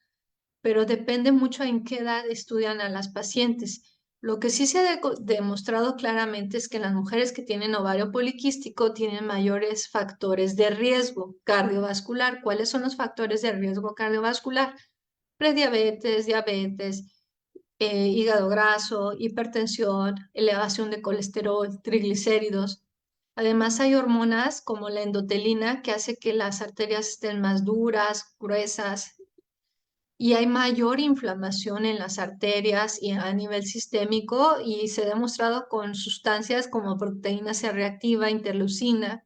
pero depende mucho en qué edad estudian a las pacientes. Lo que sí se ha demostrado claramente es que las mujeres que tienen ovario poliquístico tienen mayores factores de riesgo cardiovascular. ¿Cuáles son los factores de riesgo cardiovascular? Prediabetes, diabetes, hígado graso, hipertensión, elevación de colesterol, triglicéridos. Además, hay hormonas como la endotelina que hace que las arterias estén más duras, gruesas, y hay mayor inflamación en las arterias y a nivel sistémico y se ha demostrado con sustancias como proteína C reactiva, interleucina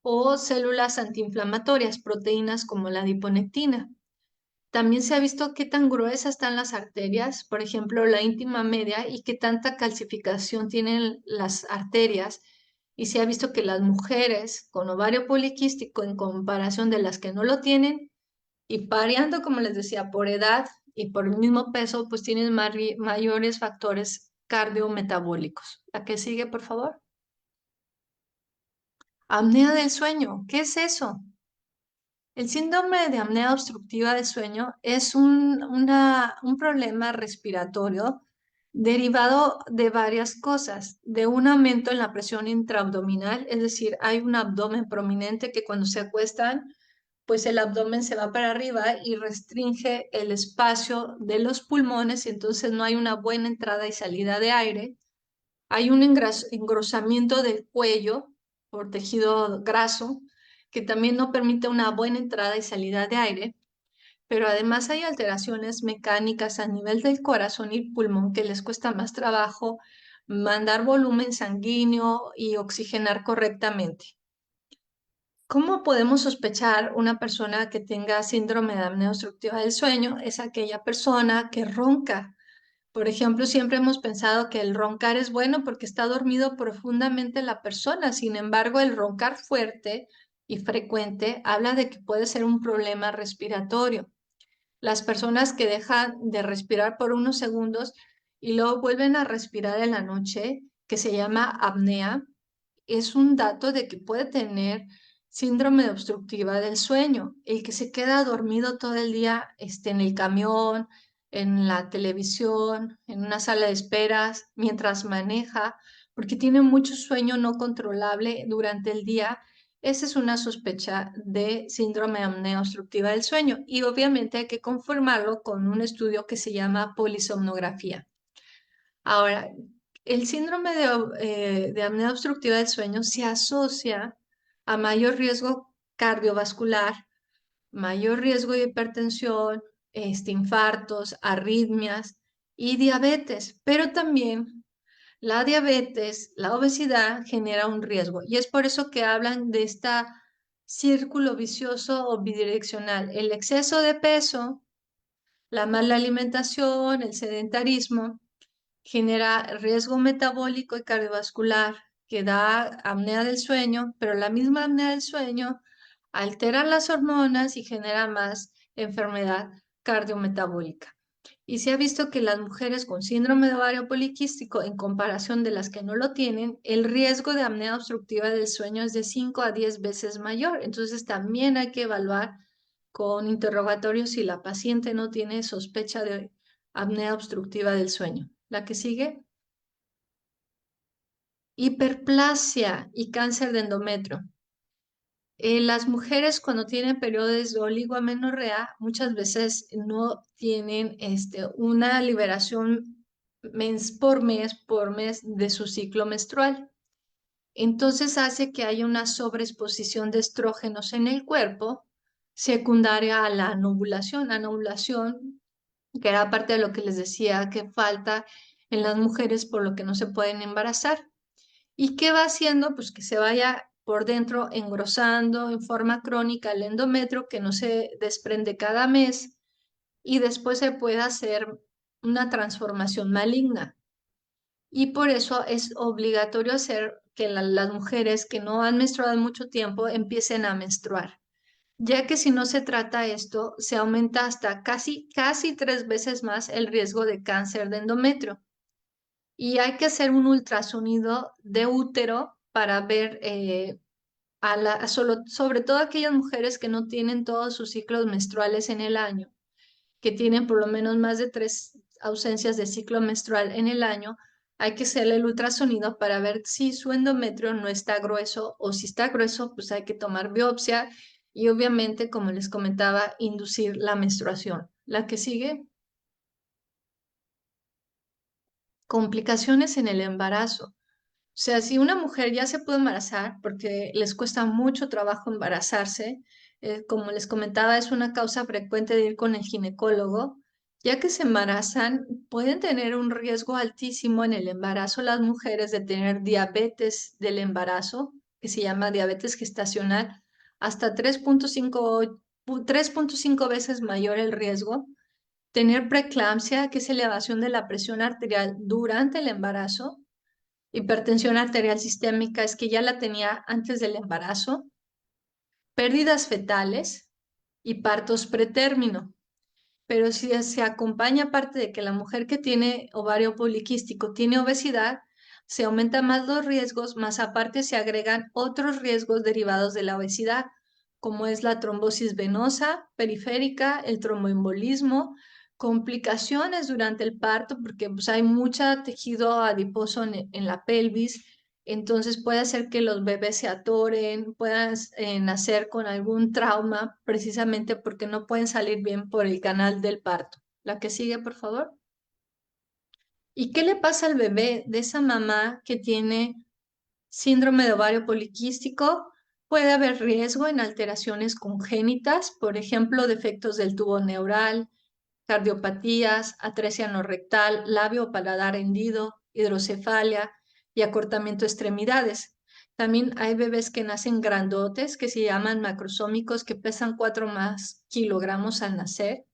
o células antiinflamatorias, proteínas como la adiponectina. También se ha visto qué tan gruesas están las arterias, por ejemplo, la íntima media, y qué tanta calcificación tienen las arterias. y se ha visto que las mujeres con ovario poliquístico en comparación de las que no lo tienen, y variando, como les decía, por edad y por el mismo peso, pues tienen mayores factores cardiometabólicos. La que sigue, por favor. Apnea del sueño. ¿Qué es eso? El síndrome de apnea obstructiva del sueño es un problema respiratorio derivado de varias cosas, de un aumento en la presión intraabdominal, es decir, hay un abdomen prominente que cuando se acuestan, pues el abdomen se va para arriba y restringe el espacio de los pulmones y entonces no hay una buena entrada y salida de aire. Hay un engrosamiento del cuello por tejido graso que también no permite una buena entrada y salida de aire, pero además hay alteraciones mecánicas a nivel del corazón y pulmón que les cuesta más trabajo mandar volumen sanguíneo y oxigenar correctamente. ¿Cómo podemos sospechar una persona que tenga síndrome de apnea obstructiva del sueño? Es aquella persona que ronca. Por ejemplo, siempre hemos pensado que el roncar es bueno porque está dormido profundamente la persona. Sin embargo, el roncar fuerte y frecuente habla de que puede ser un problema respiratorio. Las personas que dejan de respirar por unos segundos y luego vuelven a respirar en la noche, que se llama apnea, es un dato de que puede tener síndrome de obstructiva del sueño. El que se queda dormido todo el día en el camión, en la televisión, en una sala de esperas, mientras maneja, porque tiene mucho sueño no controlable durante el día. Esa es una sospecha de síndrome de apnea obstructiva del sueño y obviamente hay que conformarlo con un estudio que se llama polisomnografía. Ahora, el síndrome de apnea obstructiva del sueño se asocia a mayor riesgo cardiovascular, mayor riesgo de hipertensión, infartos, arritmias y diabetes, pero también la diabetes, la obesidad genera un riesgo y es por eso que hablan de este círculo vicioso o bidireccional. El exceso de peso, la mala alimentación, el sedentarismo genera riesgo metabólico y cardiovascular que da apnea del sueño, pero la misma apnea del sueño altera las hormonas y genera más enfermedad cardiometabólica. Y se ha visto que las mujeres con síndrome de ovario poliquístico, en comparación de las que no lo tienen, el riesgo de apnea obstructiva del sueño es de 5 a 10 veces mayor. Entonces también hay que evaluar con interrogatorios si la paciente no tiene sospecha de apnea obstructiva del sueño. La que sigue, hiperplasia y cáncer de endometrio. Las mujeres cuando tienen periodos de oligoamenorrea muchas veces no tienen una liberación por mes de su ciclo menstrual. Entonces hace que haya una sobreexposición de estrógenos en el cuerpo secundaria a la anovulación, que era parte de lo que les decía que falta en las mujeres por lo que no se pueden embarazar. ¿Y qué va haciendo? Pues que se vaya por dentro engrosando en forma crónica el endometrio que no se desprende cada mes y después se puede hacer una transformación maligna. Y por eso es obligatorio hacer que las mujeres que no han menstruado en mucho tiempo empiecen a menstruar, ya que si no se trata esto, se aumenta hasta casi 3 veces más el riesgo de cáncer de endometrio. Y hay que hacer un ultrasonido de útero para ver sobre todo aquellas mujeres que no tienen todos sus ciclos menstruales en el año, que tienen por lo menos más de 3 ausencias de ciclo menstrual en el año. Hay que hacerle el ultrasonido para ver si su endometrio no está grueso o si está grueso, pues hay que tomar biopsia y obviamente, como les comentaba, inducir la menstruación. La que sigue, complicaciones en el embarazo. O sea, si una mujer ya se puede embarazar porque les cuesta mucho trabajo embarazarse, como les comentaba, es una causa frecuente de ir con el ginecólogo, ya que se embarazan, pueden tener un riesgo altísimo en el embarazo las mujeres de tener diabetes del embarazo, que se llama diabetes gestacional, hasta 3.5 veces mayor el riesgo. Tener preeclampsia, que es elevación de la presión arterial durante el embarazo, hipertensión arterial sistémica es que ya la tenía antes del embarazo, pérdidas fetales y partos pretérmino. Pero si se acompaña aparte de que la mujer que tiene ovario poliquístico tiene obesidad, se aumentan más los riesgos, más aparte se agregan otros riesgos derivados de la obesidad, como es la trombosis venosa periférica, el tromboembolismo, complicaciones durante el parto, porque pues, hay mucho tejido adiposo en la pelvis, entonces puede hacer que los bebés se atoren, puedan nacer con algún trauma, precisamente porque no pueden salir bien por el canal del parto. La que sigue, por favor. ¿Y qué le pasa al bebé de esa mamá que tiene síndrome de ovario poliquístico? Puede haber riesgo en alteraciones congénitas, por ejemplo, defectos del tubo neural, cardiopatías, atresia no rectal, labio o paladar hendido, hidrocefalia y acortamiento de extremidades. También hay bebés que nacen grandotes, que se llaman macrosómicos, que pesan 4 más kilogramos al nacer.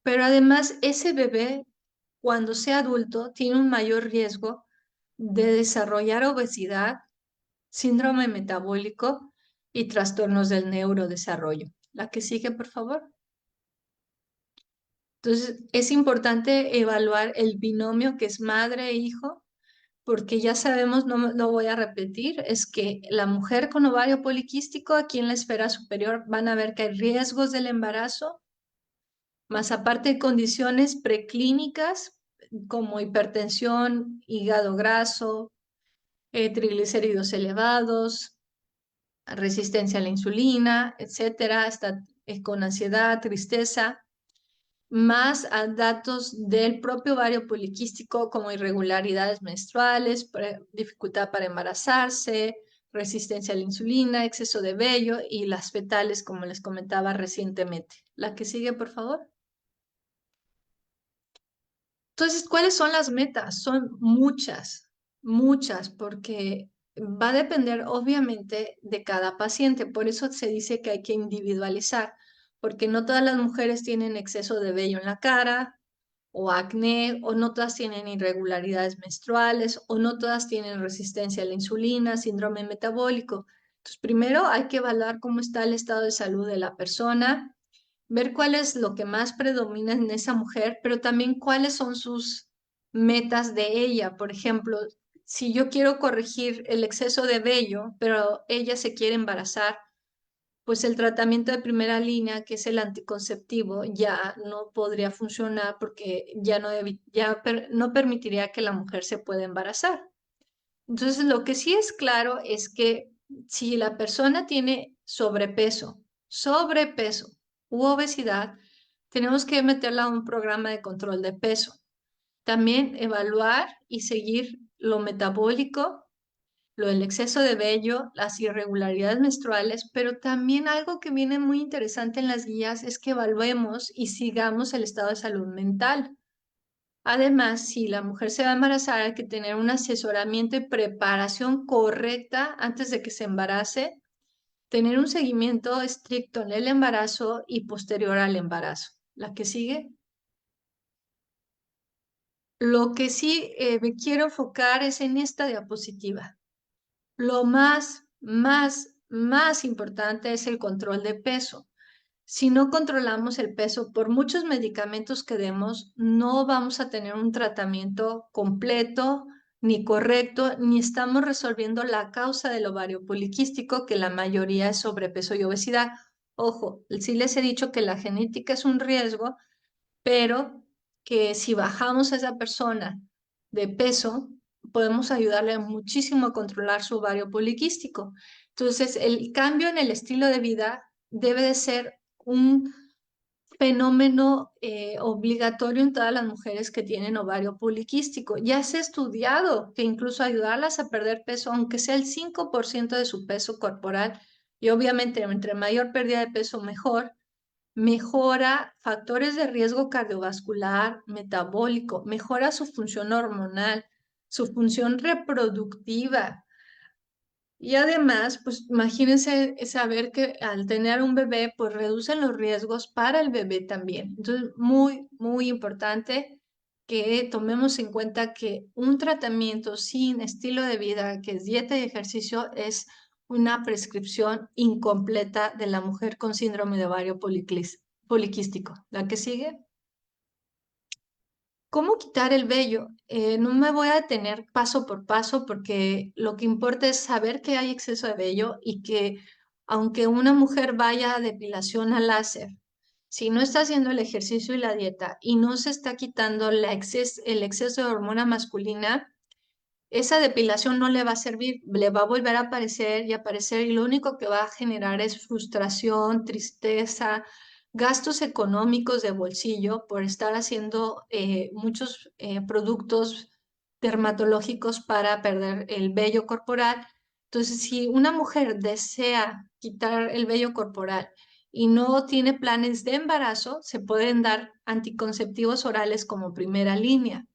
Pero además, ese bebé, cuando sea adulto, tiene un mayor riesgo de desarrollar obesidad, síndrome metabólico y trastornos del neurodesarrollo. La que sigue, por favor. Entonces, es importante evaluar el binomio que es madre e hijo, porque ya sabemos, no lo voy a repetir, es que la mujer con ovario poliquístico aquí en la esfera superior van a ver que hay riesgos del embarazo, más aparte de condiciones preclínicas como hipertensión, hígado graso, triglicéridos elevados, resistencia a la insulina, etcétera, está con ansiedad, tristeza, más a datos del propio ovario poliquístico como irregularidades menstruales, dificultad para embarazarse, resistencia a la insulina, exceso de vello y las fetales, como les comentaba recientemente. La que sigue, por favor. Entonces, ¿cuáles son las metas? Son muchas, muchas, porque va a depender obviamente de cada paciente. Por eso se dice que hay que individualizar, porque no todas las mujeres tienen exceso de vello en la cara, o acné, o no todas tienen irregularidades menstruales, o no todas tienen resistencia a la insulina, síndrome metabólico. Entonces, primero hay que evaluar cómo está el estado de salud de la persona, ver cuál es lo que más predomina en esa mujer, pero también cuáles son sus metas de ella. Por ejemplo, si yo quiero corregir el exceso de vello, pero ella se quiere embarazar, pues el tratamiento de primera línea, que es el anticonceptivo, ya no podría funcionar porque ya no permitiría que la mujer se pueda embarazar. Entonces, lo que sí es claro es que si la persona tiene sobrepeso u obesidad, tenemos que meterla a un programa de control de peso. También evaluar y seguir lo metabólico, lo del exceso de vello, las irregularidades menstruales, pero también algo que viene muy interesante en las guías es que evaluemos y sigamos el estado de salud mental. Además, si la mujer se va a embarazar, hay que tener un asesoramiento y preparación correcta antes de que se embarace, tener un seguimiento estricto en el embarazo y posterior al embarazo. La que sigue. Lo que sí me quiero enfocar es en esta diapositiva. Lo más importante es el control de peso. Si no controlamos el peso, por muchos medicamentos que demos, no vamos a tener un tratamiento completo ni correcto, ni estamos resolviendo la causa del ovario poliquístico, que la mayoría es sobrepeso y obesidad. Ojo, sí les he dicho que la genética es un riesgo, pero que si bajamos a esa persona de peso, podemos ayudarle muchísimo a controlar su ovario poliquístico. Entonces, el cambio en el estilo de vida debe de ser un fenómeno obligatorio en todas las mujeres que tienen ovario poliquístico. Ya se ha estudiado que incluso ayudarlas a perder peso, aunque sea el 5% de su peso corporal, y obviamente entre mayor pérdida de peso, mejor, mejora factores de riesgo cardiovascular, metabólico, mejora su función hormonal, su función reproductiva. Y además, pues imagínense saber que al tener un bebé, pues reducen los riesgos para el bebé también. Entonces, muy importante que tomemos en cuenta que un tratamiento sin estilo de vida, que es dieta y ejercicio, es una prescripción incompleta de la mujer con síndrome de ovario poliquístico. ¿La que sigue? ¿Cómo quitar el vello? No me voy a detener paso por paso porque lo que importa es saber que hay exceso de vello y que aunque una mujer vaya a depilación a láser, si no está haciendo el ejercicio y la dieta y no se está quitando el exceso de hormona masculina, esa depilación no le va a servir, le va a volver a aparecer y aparecer y lo único que va a generar es frustración, tristeza, gastos económicos de bolsillo por estar haciendo muchos productos dermatológicos para perder el vello corporal. Entonces, si una mujer desea quitar el vello corporal y no tiene planes de embarazo, se pueden dar anticonceptivos orales como primera línea.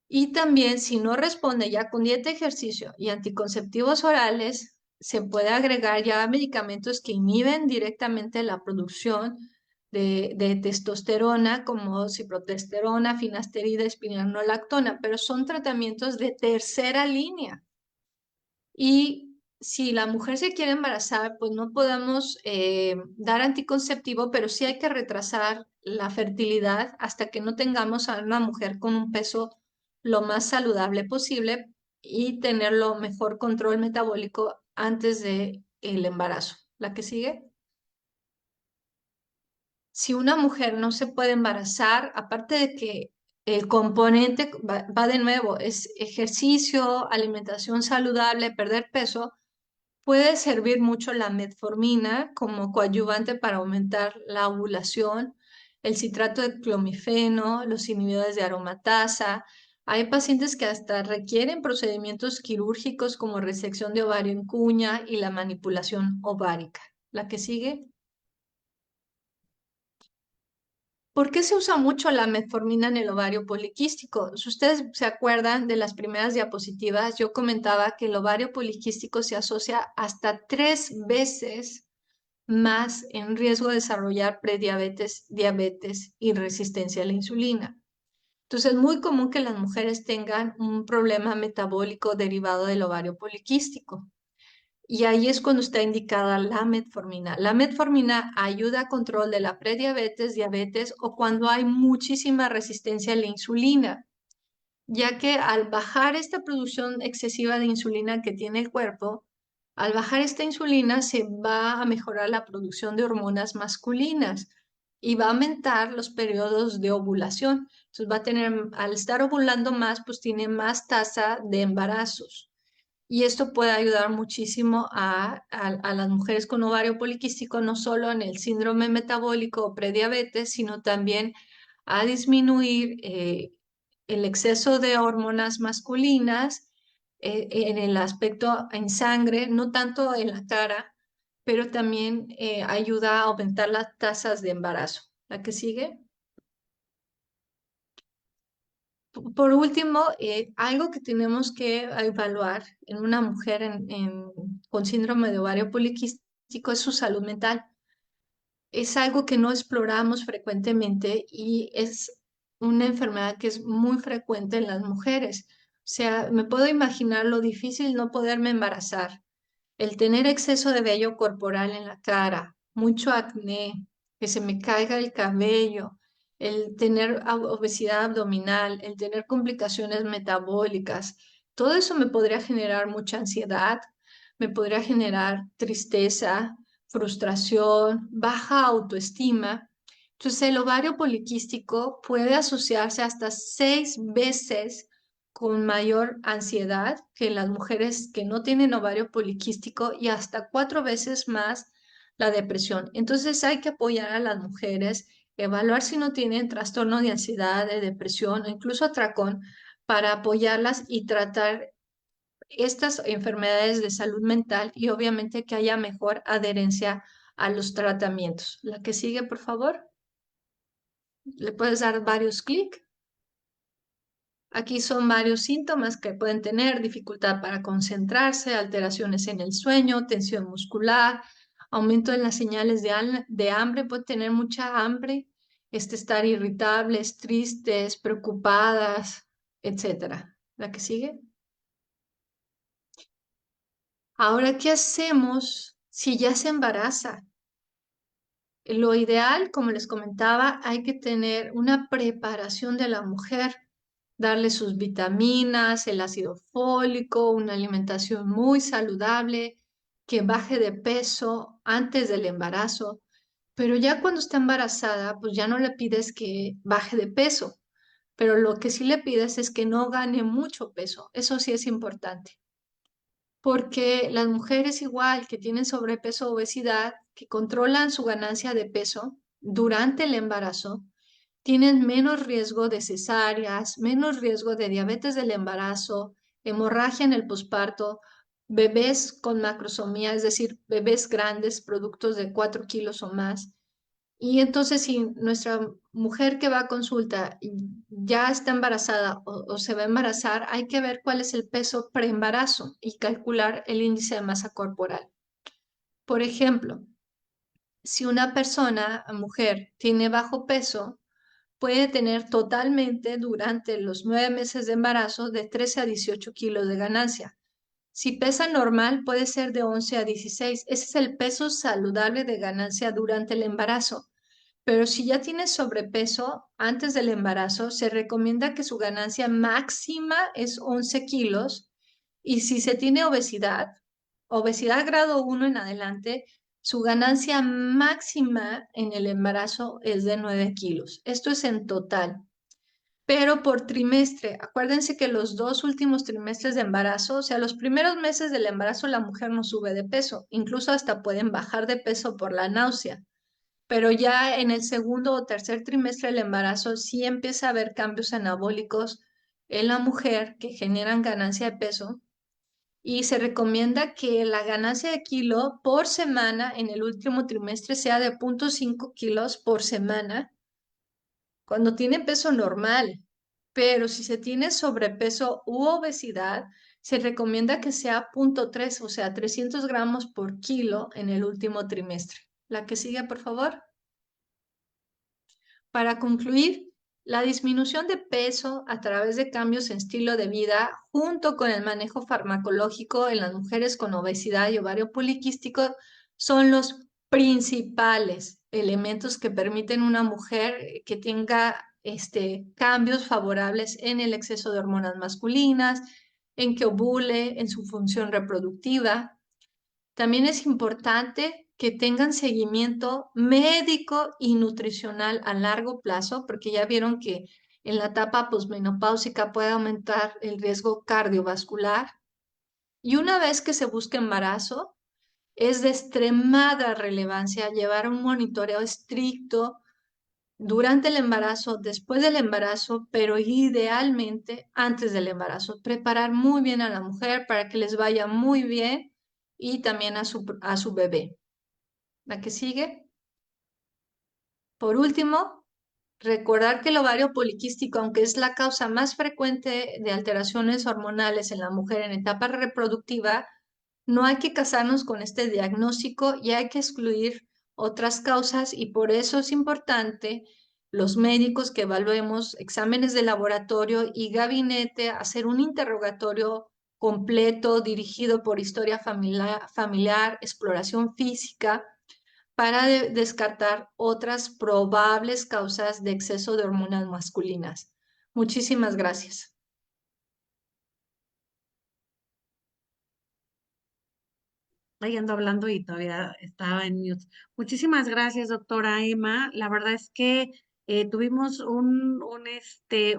Y también, si no responde ya con dieta, ejercicio y anticonceptivos orales, se puede agregar ya medicamentos que inhiben directamente la producción de testosterona, como ciprotesterona, finasterida, espironolactona, pero son tratamientos de tercera línea. Y si la mujer se quiere embarazar, pues no podemos dar anticonceptivo, pero sí hay que retrasar la fertilidad hasta que no tengamos a una mujer con un peso lo más saludable posible y tener lo mejor control metabólico antes de el embarazo. ¿La que sigue? Si una mujer no se puede embarazar, aparte de que el componente va de nuevo, es ejercicio, alimentación saludable, perder peso, puede servir mucho la metformina como coadyuvante para aumentar la ovulación, el citrato de clomifeno, los inhibidores de aromatasa. Hay pacientes que hasta requieren procedimientos quirúrgicos como resección de ovario en cuña y la manipulación ovárica. ¿La que sigue? ¿Por qué se usa mucho la metformina en el ovario poliquístico? Si ustedes se acuerdan de las primeras diapositivas, yo comentaba que el ovario poliquístico se asocia hasta 3 veces más en riesgo de desarrollar prediabetes, diabetes y resistencia a la insulina. Entonces es muy común que las mujeres tengan un problema metabólico derivado del ovario poliquístico. Y ahí es cuando está indicada la metformina. La metformina ayuda a control de la prediabetes, diabetes o cuando hay muchísima resistencia a la insulina, ya que al bajar esta producción excesiva de insulina que tiene el cuerpo, al bajar esta insulina se va a mejorar la producción de hormonas masculinas y va a aumentar los periodos de ovulación. Entonces va a tener, al estar ovulando más, pues tiene más tasa de embarazos. Y esto puede ayudar muchísimo a las mujeres con ovario poliquístico, no solo en el síndrome metabólico o prediabetes, sino también a disminuir el exceso de hormonas masculinas en el aspecto en sangre, no tanto en la cara, pero también ayuda a aumentar las tasas de embarazo. ¿La que sigue? Por último, algo que tenemos que evaluar en una mujer con síndrome de ovario poliquístico es su salud mental. Es algo que no exploramos frecuentemente y es una enfermedad que es muy frecuente en las mujeres. O sea, me puedo imaginar lo difícil no poderme embarazar, el tener exceso de vello corporal en la cara, mucho acné, que se me caiga el cabello, el tener obesidad abdominal, el tener complicaciones metabólicas, todo eso me podría generar mucha ansiedad, me podría generar tristeza, frustración, baja autoestima. Entonces, el ovario poliquístico puede asociarse hasta 6 veces con mayor ansiedad que las mujeres que no tienen ovario poliquístico y hasta 4 veces más la depresión. Entonces hay que apoyar a las mujeres, evaluar si no tienen trastorno de ansiedad, de depresión o incluso atracón para apoyarlas y tratar estas enfermedades de salud mental y obviamente que haya mejor adherencia a los tratamientos. La que sigue, por favor. Le puedes dar varios clics. Aquí son varios síntomas que pueden tener: dificultad para concentrarse, alteraciones en el sueño, tensión muscular, aumento en las señales de hambre, puede tener mucha hambre, estar irritables, tristes, preocupadas, etcétera. ¿La que sigue? Ahora, ¿qué hacemos si ya se embaraza? Lo ideal, como les comentaba, hay que tener una preparación de la mujer, darle sus vitaminas, el ácido fólico, una alimentación muy saludable, que baje de peso antes del embarazo. Pero ya cuando está embarazada, pues ya no le pides que baje de peso, pero lo que sí le pides es que no gane mucho peso. Eso sí es importante, porque las mujeres igual que tienen sobrepeso o obesidad, que controlan su ganancia de peso durante el embarazo, tienen menos riesgo de cesáreas, menos riesgo de diabetes del embarazo, hemorragia en el posparto, bebés con macrosomía, es decir, bebés grandes, productos de 4 kilos o más. Y entonces, si nuestra mujer que va a consulta ya está embarazada o se va a embarazar, hay que ver cuál es el peso preembarazo y calcular el índice de masa corporal. Por ejemplo, si una persona, mujer, tiene bajo peso, puede tener totalmente durante los 9 meses de embarazo de 13 a 18 kilos de ganancia. Si pesa normal, puede ser de 11 a 16. Ese es el peso saludable de ganancia durante el embarazo. Pero si ya tiene sobrepeso antes del embarazo, se recomienda que su ganancia máxima es 11 kilos. Y si se tiene obesidad, obesidad grado 1 en adelante, su ganancia máxima en el embarazo es de 9 kilos. Esto es en total. Pero por trimestre, acuérdense que los 2 últimos trimestres de embarazo, o sea, los primeros meses del embarazo, la mujer no sube de peso, incluso hasta pueden bajar de peso por la náusea, pero ya en el segundo o tercer trimestre del embarazo sí empieza a haber cambios anabólicos en la mujer que generan ganancia de peso y se recomienda que la ganancia de kilo por semana en el último trimestre sea de 0,5 kilos por semana cuando tiene peso normal, pero si se tiene sobrepeso u obesidad, se recomienda que sea 0,3, o sea, 300 gramos por kilo en el último trimestre. La que sigue, por favor. Para concluir, la disminución de peso a través de cambios en estilo de vida, junto con el manejo farmacológico en las mujeres con obesidad y ovario poliquístico, son los principales elementos que permiten una mujer que tenga cambios favorables en el exceso de hormonas masculinas, en que ovule, en su función reproductiva. También es importante que tengan seguimiento médico y nutricional a largo plazo, porque ya vieron que en la etapa posmenopáusica puede aumentar el riesgo cardiovascular. Y una vez que se busca embarazo, es de extremada relevancia llevar un monitoreo estricto durante el embarazo, después del embarazo, pero idealmente antes del embarazo. Preparar muy bien a la mujer para que les vaya muy bien y también a su bebé. La que sigue. Por último, recordar que el ovario poliquístico, aunque es la causa más frecuente de alteraciones hormonales en la mujer en etapa reproductiva, no hay que casarnos con este diagnóstico y hay que excluir otras causas y por eso es importante los médicos que evaluemos exámenes de laboratorio y gabinete, hacer un interrogatorio completo dirigido por historia familiar, exploración física para descartar otras probables causas de exceso de hormonas masculinas. Muchísimas gracias. Ahí ando hablando y todavía estaba en mute. Muchísimas gracias, doctora Emma. La verdad es que tuvimos un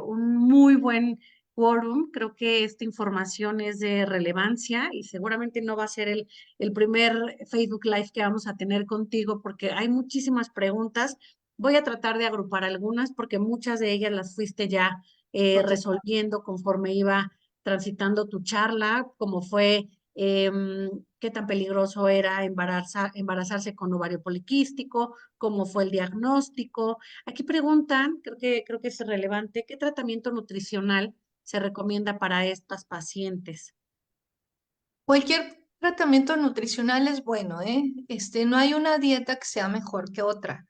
muy buen quórum. Creo que esta información es de relevancia y seguramente no va a ser el primer Facebook Live que vamos a tener contigo porque hay muchísimas preguntas. Voy a tratar de agrupar algunas porque muchas de ellas las fuiste ya Ok. resolviendo conforme iba transitando tu charla, como fue qué tan peligroso era embarazarse con ovario poliquístico, cómo fue el diagnóstico. Aquí preguntan, creo que es relevante, ¿qué tratamiento nutricional se recomienda para estas pacientes? Cualquier tratamiento nutricional es bueno, ¿eh? No hay una dieta que sea mejor que otra.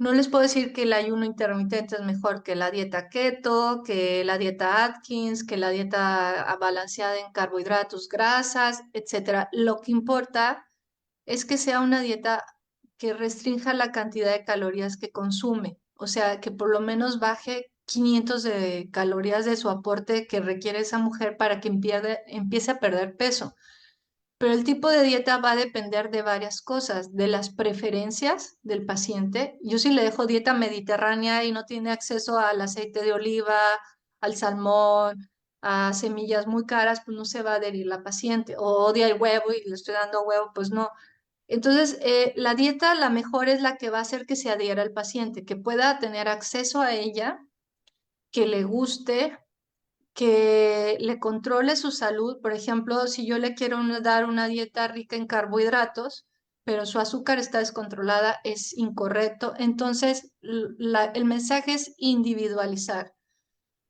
No les puedo decir que el ayuno intermitente es mejor que la dieta keto, que la dieta Atkins, que la dieta balanceada en carbohidratos, grasas, etcétera. Lo que importa es que sea una dieta que restrinja la cantidad de calorías que consume, o sea, que por lo menos baje 500 de calorías de su aporte que requiere esa mujer para que empiece a perder peso. Pero el tipo de dieta va a depender de varias cosas, de las preferencias del paciente. Yo si le dejo dieta mediterránea y no tiene acceso al aceite de oliva, al salmón, a semillas muy caras, pues no se va a adherir la paciente. O odia el huevo y le estoy dando huevo, pues no. Entonces, la dieta, la mejor es la que va a hacer que se adhiera al paciente, que pueda tener acceso a ella, que le guste, que le controle su salud. Por ejemplo, si yo le quiero dar una dieta rica en carbohidratos, pero su azúcar está descontrolada, es incorrecto. Entonces, el mensaje es individualizar.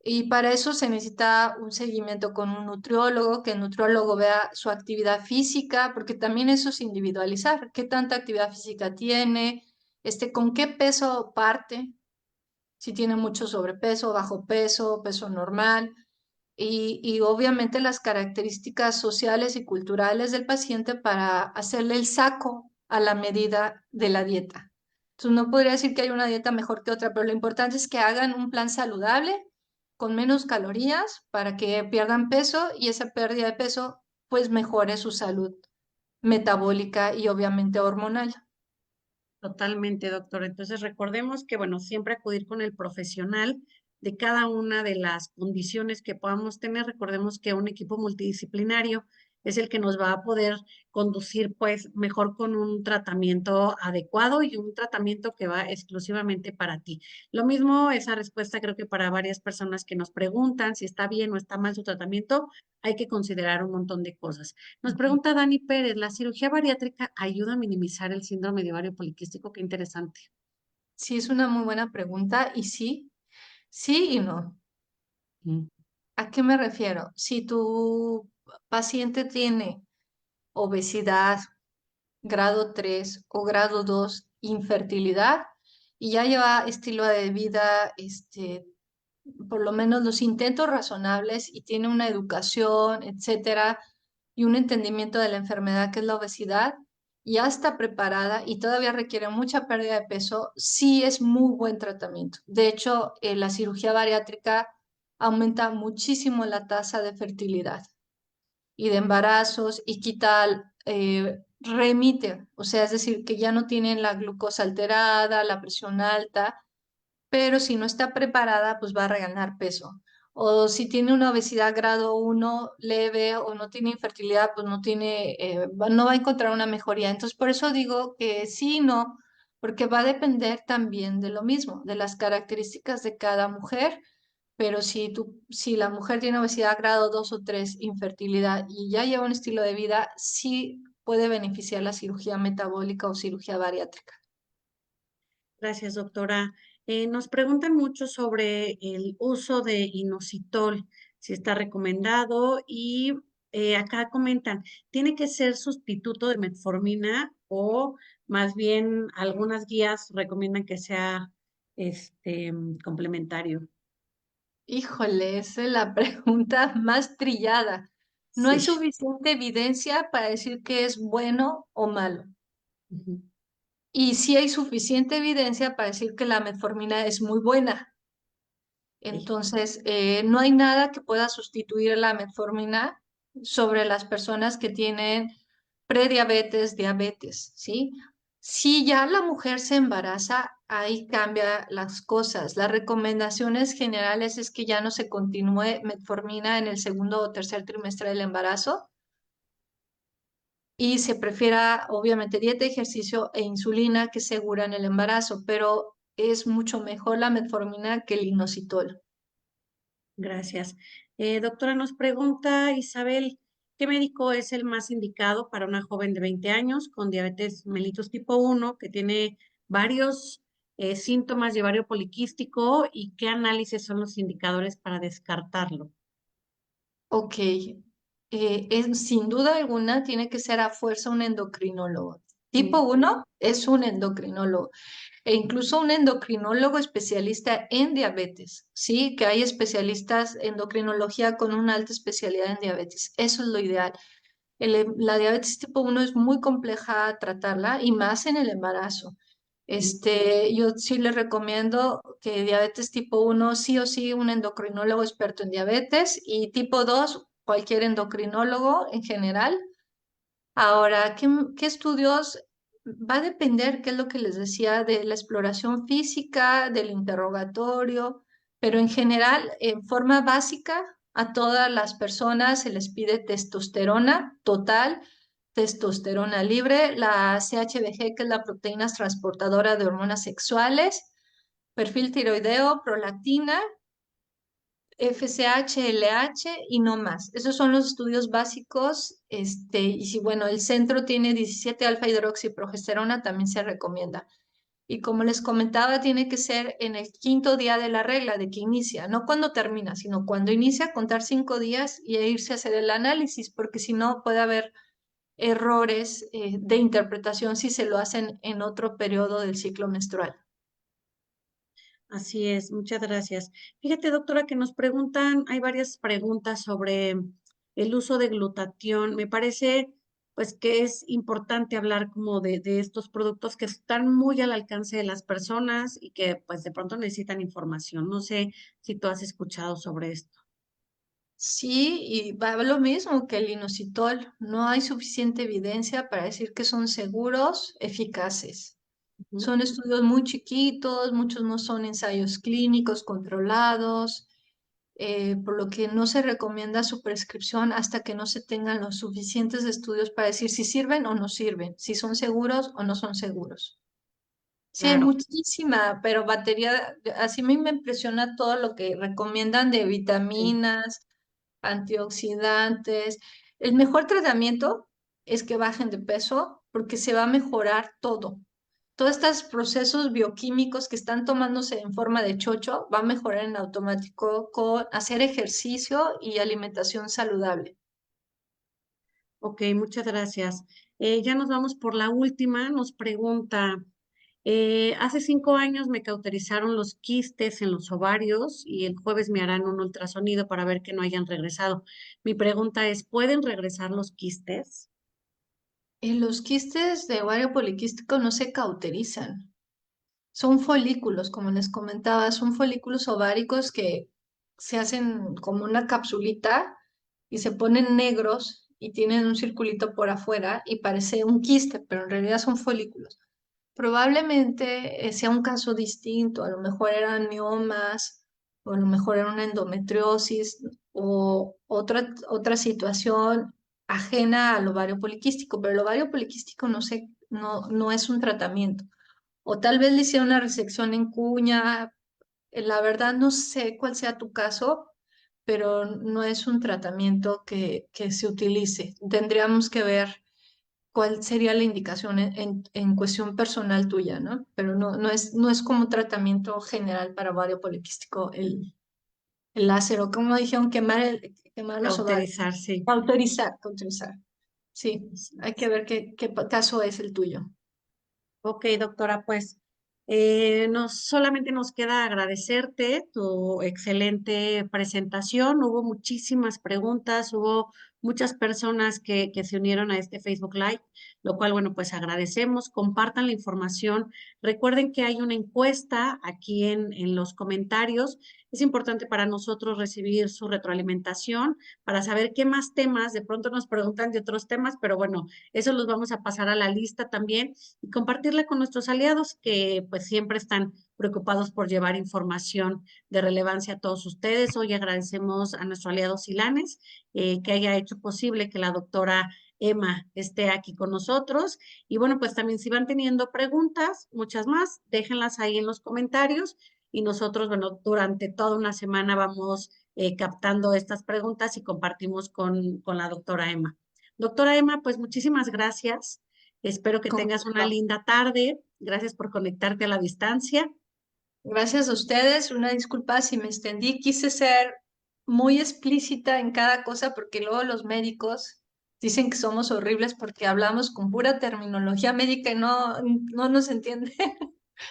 Y para eso se necesita un seguimiento con un nutriólogo, que el nutriólogo vea su actividad física, porque también eso es individualizar. ¿Qué tanta actividad física tiene? ¿Con qué peso parte? Si tiene mucho sobrepeso, bajo peso, peso normal. Y obviamente las características sociales y culturales del paciente para hacerle el saco a la medida de la dieta. Entonces no podría decir que hay una dieta mejor que otra, pero lo importante es que hagan un plan saludable con menos calorías para que pierdan peso y esa pérdida de peso pues mejore su salud metabólica y obviamente hormonal. Totalmente, doctor. Entonces, recordemos que, bueno, siempre acudir con el profesional de cada una de las condiciones que podamos tener. Recordemos que un equipo multidisciplinario es el que nos va a poder conducir, pues, mejor con un tratamiento adecuado y un tratamiento que va exclusivamente para ti. Lo mismo, esa respuesta creo que para varias personas que nos preguntan si está bien o está mal su tratamiento, hay que considerar un montón de cosas. Nos pregunta Dani Pérez, ¿la cirugía bariátrica ayuda a minimizar el síndrome de ovario poliquístico? Qué interesante. Sí, es una muy buena pregunta y sí, sí y no. Mm. ¿A qué me refiero? Si tu paciente tiene obesidad, grado 3 o grado 2 infertilidad, y ya lleva estilo de vida, por lo menos los intentos razonables y tiene una educación, etcétera, y un entendimiento de la enfermedad que es la obesidad, ya está preparada y todavía requiere mucha pérdida de peso, sí es muy buen tratamiento. De hecho, la cirugía bariátrica aumenta muchísimo la tasa de fertilidad y de embarazos y quita, remite, o sea, es decir, que ya no tienen la glucosa alterada, la presión alta, pero si no está preparada, pues va a regalar peso. O si tiene una obesidad grado 1 leve o no tiene infertilidad, pues no va a encontrar una mejoría. Entonces, por eso digo que sí y no, porque va a depender también de lo mismo, de las características de cada mujer. Pero si la mujer tiene obesidad grado 2 o 3 infertilidad y ya lleva un estilo de vida, sí puede beneficiar la cirugía metabólica o cirugía bariátrica. Gracias, doctora. Nos preguntan mucho sobre el uso de inositol, si está recomendado y acá comentan, ¿tiene que ser sustituto de metformina o más bien algunas guías recomiendan que sea complementario? Híjole, esa es la pregunta más trillada. No hay Sí. suficiente evidencia para decir que es bueno o malo. Ujú. Y sí hay suficiente evidencia para decir que la metformina es muy buena. Sí. Entonces, no hay nada que pueda sustituir la metformina sobre las personas que tienen prediabetes, diabetes, ¿sí? Si ya la mujer se embaraza, ahí cambia las cosas. Las recomendaciones generales es que ya no se continúe metformina en el segundo o tercer trimestre del embarazo y se prefiera, obviamente, dieta, ejercicio e insulina que aseguran el embarazo, pero es mucho mejor la metformina que el inositol. Gracias. Doctora, nos pregunta Isabel, ¿qué médico es el más indicado para una joven de 20 años con diabetes mellitus tipo 1 que tiene varios síntomas de ovario poliquístico y qué análisis son los indicadores para descartarlo? Ok, sin duda alguna tiene que ser a fuerza un endocrinólogo. Tipo Sí. 1 es un endocrinólogo e incluso un endocrinólogo especialista en diabetes, ¿sí? Que hay especialistas en endocrinología con una alta especialidad en diabetes. Eso es lo ideal. La diabetes tipo 1 es muy compleja tratarla y más en el embarazo. Yo sí les recomiendo que diabetes tipo 1 sí o sí un endocrinólogo experto en diabetes y tipo 2 cualquier endocrinólogo en general. Ahora, ¿qué estudios? Va a depender, qué es lo que les decía, de la exploración física, del interrogatorio, pero en general, en forma básica, a todas las personas se les pide testosterona total, testosterona libre, la CHBG, que es la proteína transportadora de hormonas sexuales, perfil tiroideo, prolactina, FSH, LH y no más. Esos son los estudios básicos. Y si, bueno, el centro tiene 17 alfa hidroxiprogesterona, también se recomienda. Y como les comentaba, tiene que ser en el quinto día de la regla, de que inicia, no cuando termina, sino cuando inicia, contar 5 días y irse a hacer el análisis, porque si no puede haber errores de interpretación si se lo hacen en otro periodo del ciclo menstrual. Así es, muchas gracias. Fíjate, doctora, que nos preguntan, hay varias preguntas sobre el uso de glutatión. Me parece, pues, que es importante hablar como de estos productos que están muy al alcance de las personas y que, pues, de pronto necesitan información. No sé si tú has escuchado sobre esto. Sí, y va lo mismo que el inositol. No hay suficiente evidencia para decir que son seguros, eficaces. Ujú. Son estudios muy chiquitos, muchos no son ensayos clínicos controlados, por lo que no se recomienda su prescripción hasta que no se tengan los suficientes estudios para decir si sirven o no sirven, si son seguros o no son seguros. Sí, hay Claro, muchísima, pero batería, así a mí me impresiona todo lo que recomiendan de sí. vitaminas, antioxidantes. El mejor tratamiento es que bajen de peso porque se va a mejorar todo. Todos estos procesos bioquímicos que están tomándose en forma de chocho va a mejorar en automático con hacer ejercicio y alimentación saludable. Ok, muchas gracias. Ya nos vamos por la última. Nos pregunta, hace 5 años me cauterizaron los quistes en los ovarios y el jueves me harán un ultrasonido para ver que no hayan regresado. Mi pregunta es, ¿pueden regresar los quistes? Los quistes de ovario poliquístico no se cauterizan. Son folículos, como les comentaba, son folículos ováricos que se hacen como una capsulita y se ponen negros y tienen un circulito por afuera y parece un quiste, pero en realidad son folículos. Probablemente sea un caso distinto, a lo mejor eran miomas, o a lo mejor era una endometriosis o otra situación ajena al ovario poliquístico, pero el ovario poliquístico no es un tratamiento. O tal vez le hicieron una resección en cuña. La verdad no sé cuál sea tu caso, pero no es un tratamiento que se utilice. Tendríamos que ver cuál sería la indicación en cuestión personal tuya, ¿no? Pero no es como un tratamiento general para ovario poliquístico el láser, o como dijeron, quemar los ovarios. Cauterizar, sí. Cauterizar. Sí, Así hay que es. ver qué caso es el tuyo. Ok, doctora, pues solamente nos queda agradecerte tu excelente presentación. Hubo muchísimas preguntas, hubo muchas personas que se unieron a este Facebook Live, lo cual, bueno, pues agradecemos. Compartan la información. Recuerden que hay una encuesta aquí en los comentarios. Es importante para nosotros recibir su retroalimentación para saber qué más temas, de pronto nos preguntan de otros temas, pero bueno, eso los vamos a pasar a la lista también y compartirla con nuestros aliados que pues siempre están preocupados por llevar información de relevancia a todos ustedes. Hoy agradecemos a nuestro aliado Silanes que haya hecho posible que la doctora Emma esté aquí con nosotros. Y bueno, pues también si van teniendo preguntas, muchas más, déjenlas ahí en los comentarios y nosotros, bueno, durante toda una semana vamos captando estas preguntas y compartimos con la doctora Emma. Doctora Emma, pues muchísimas gracias. Espero que Con tengas una gusto. linda tarde. Gracias por conectarte a la distancia. Gracias a ustedes. Una disculpa si me extendí. Quise ser muy explícita en cada cosa porque luego los médicos dicen que somos horribles porque hablamos con pura terminología médica y no nos entiende.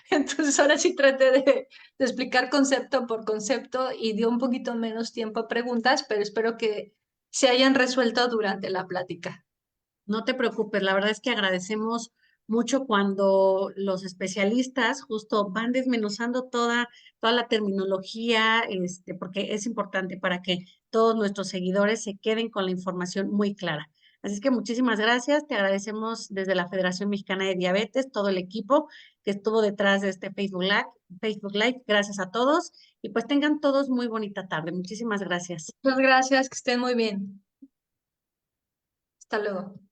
Entonces ahora sí traté de explicar concepto por concepto y dio un poquito menos tiempo a preguntas, pero espero que se hayan resuelto durante la plática. No te preocupes, la verdad es que agradecemos mucho cuando los especialistas justo van desmenuzando toda la terminología, porque es importante para que todos nuestros seguidores se queden con la información muy clara. Así es que muchísimas gracias, te agradecemos desde la Federación Mexicana de Diabetes, todo el equipo que estuvo detrás de este Facebook Live. Gracias a todos y pues tengan todos muy bonita tarde. Muchísimas gracias. Muchas gracias, que estén muy bien. Hasta luego.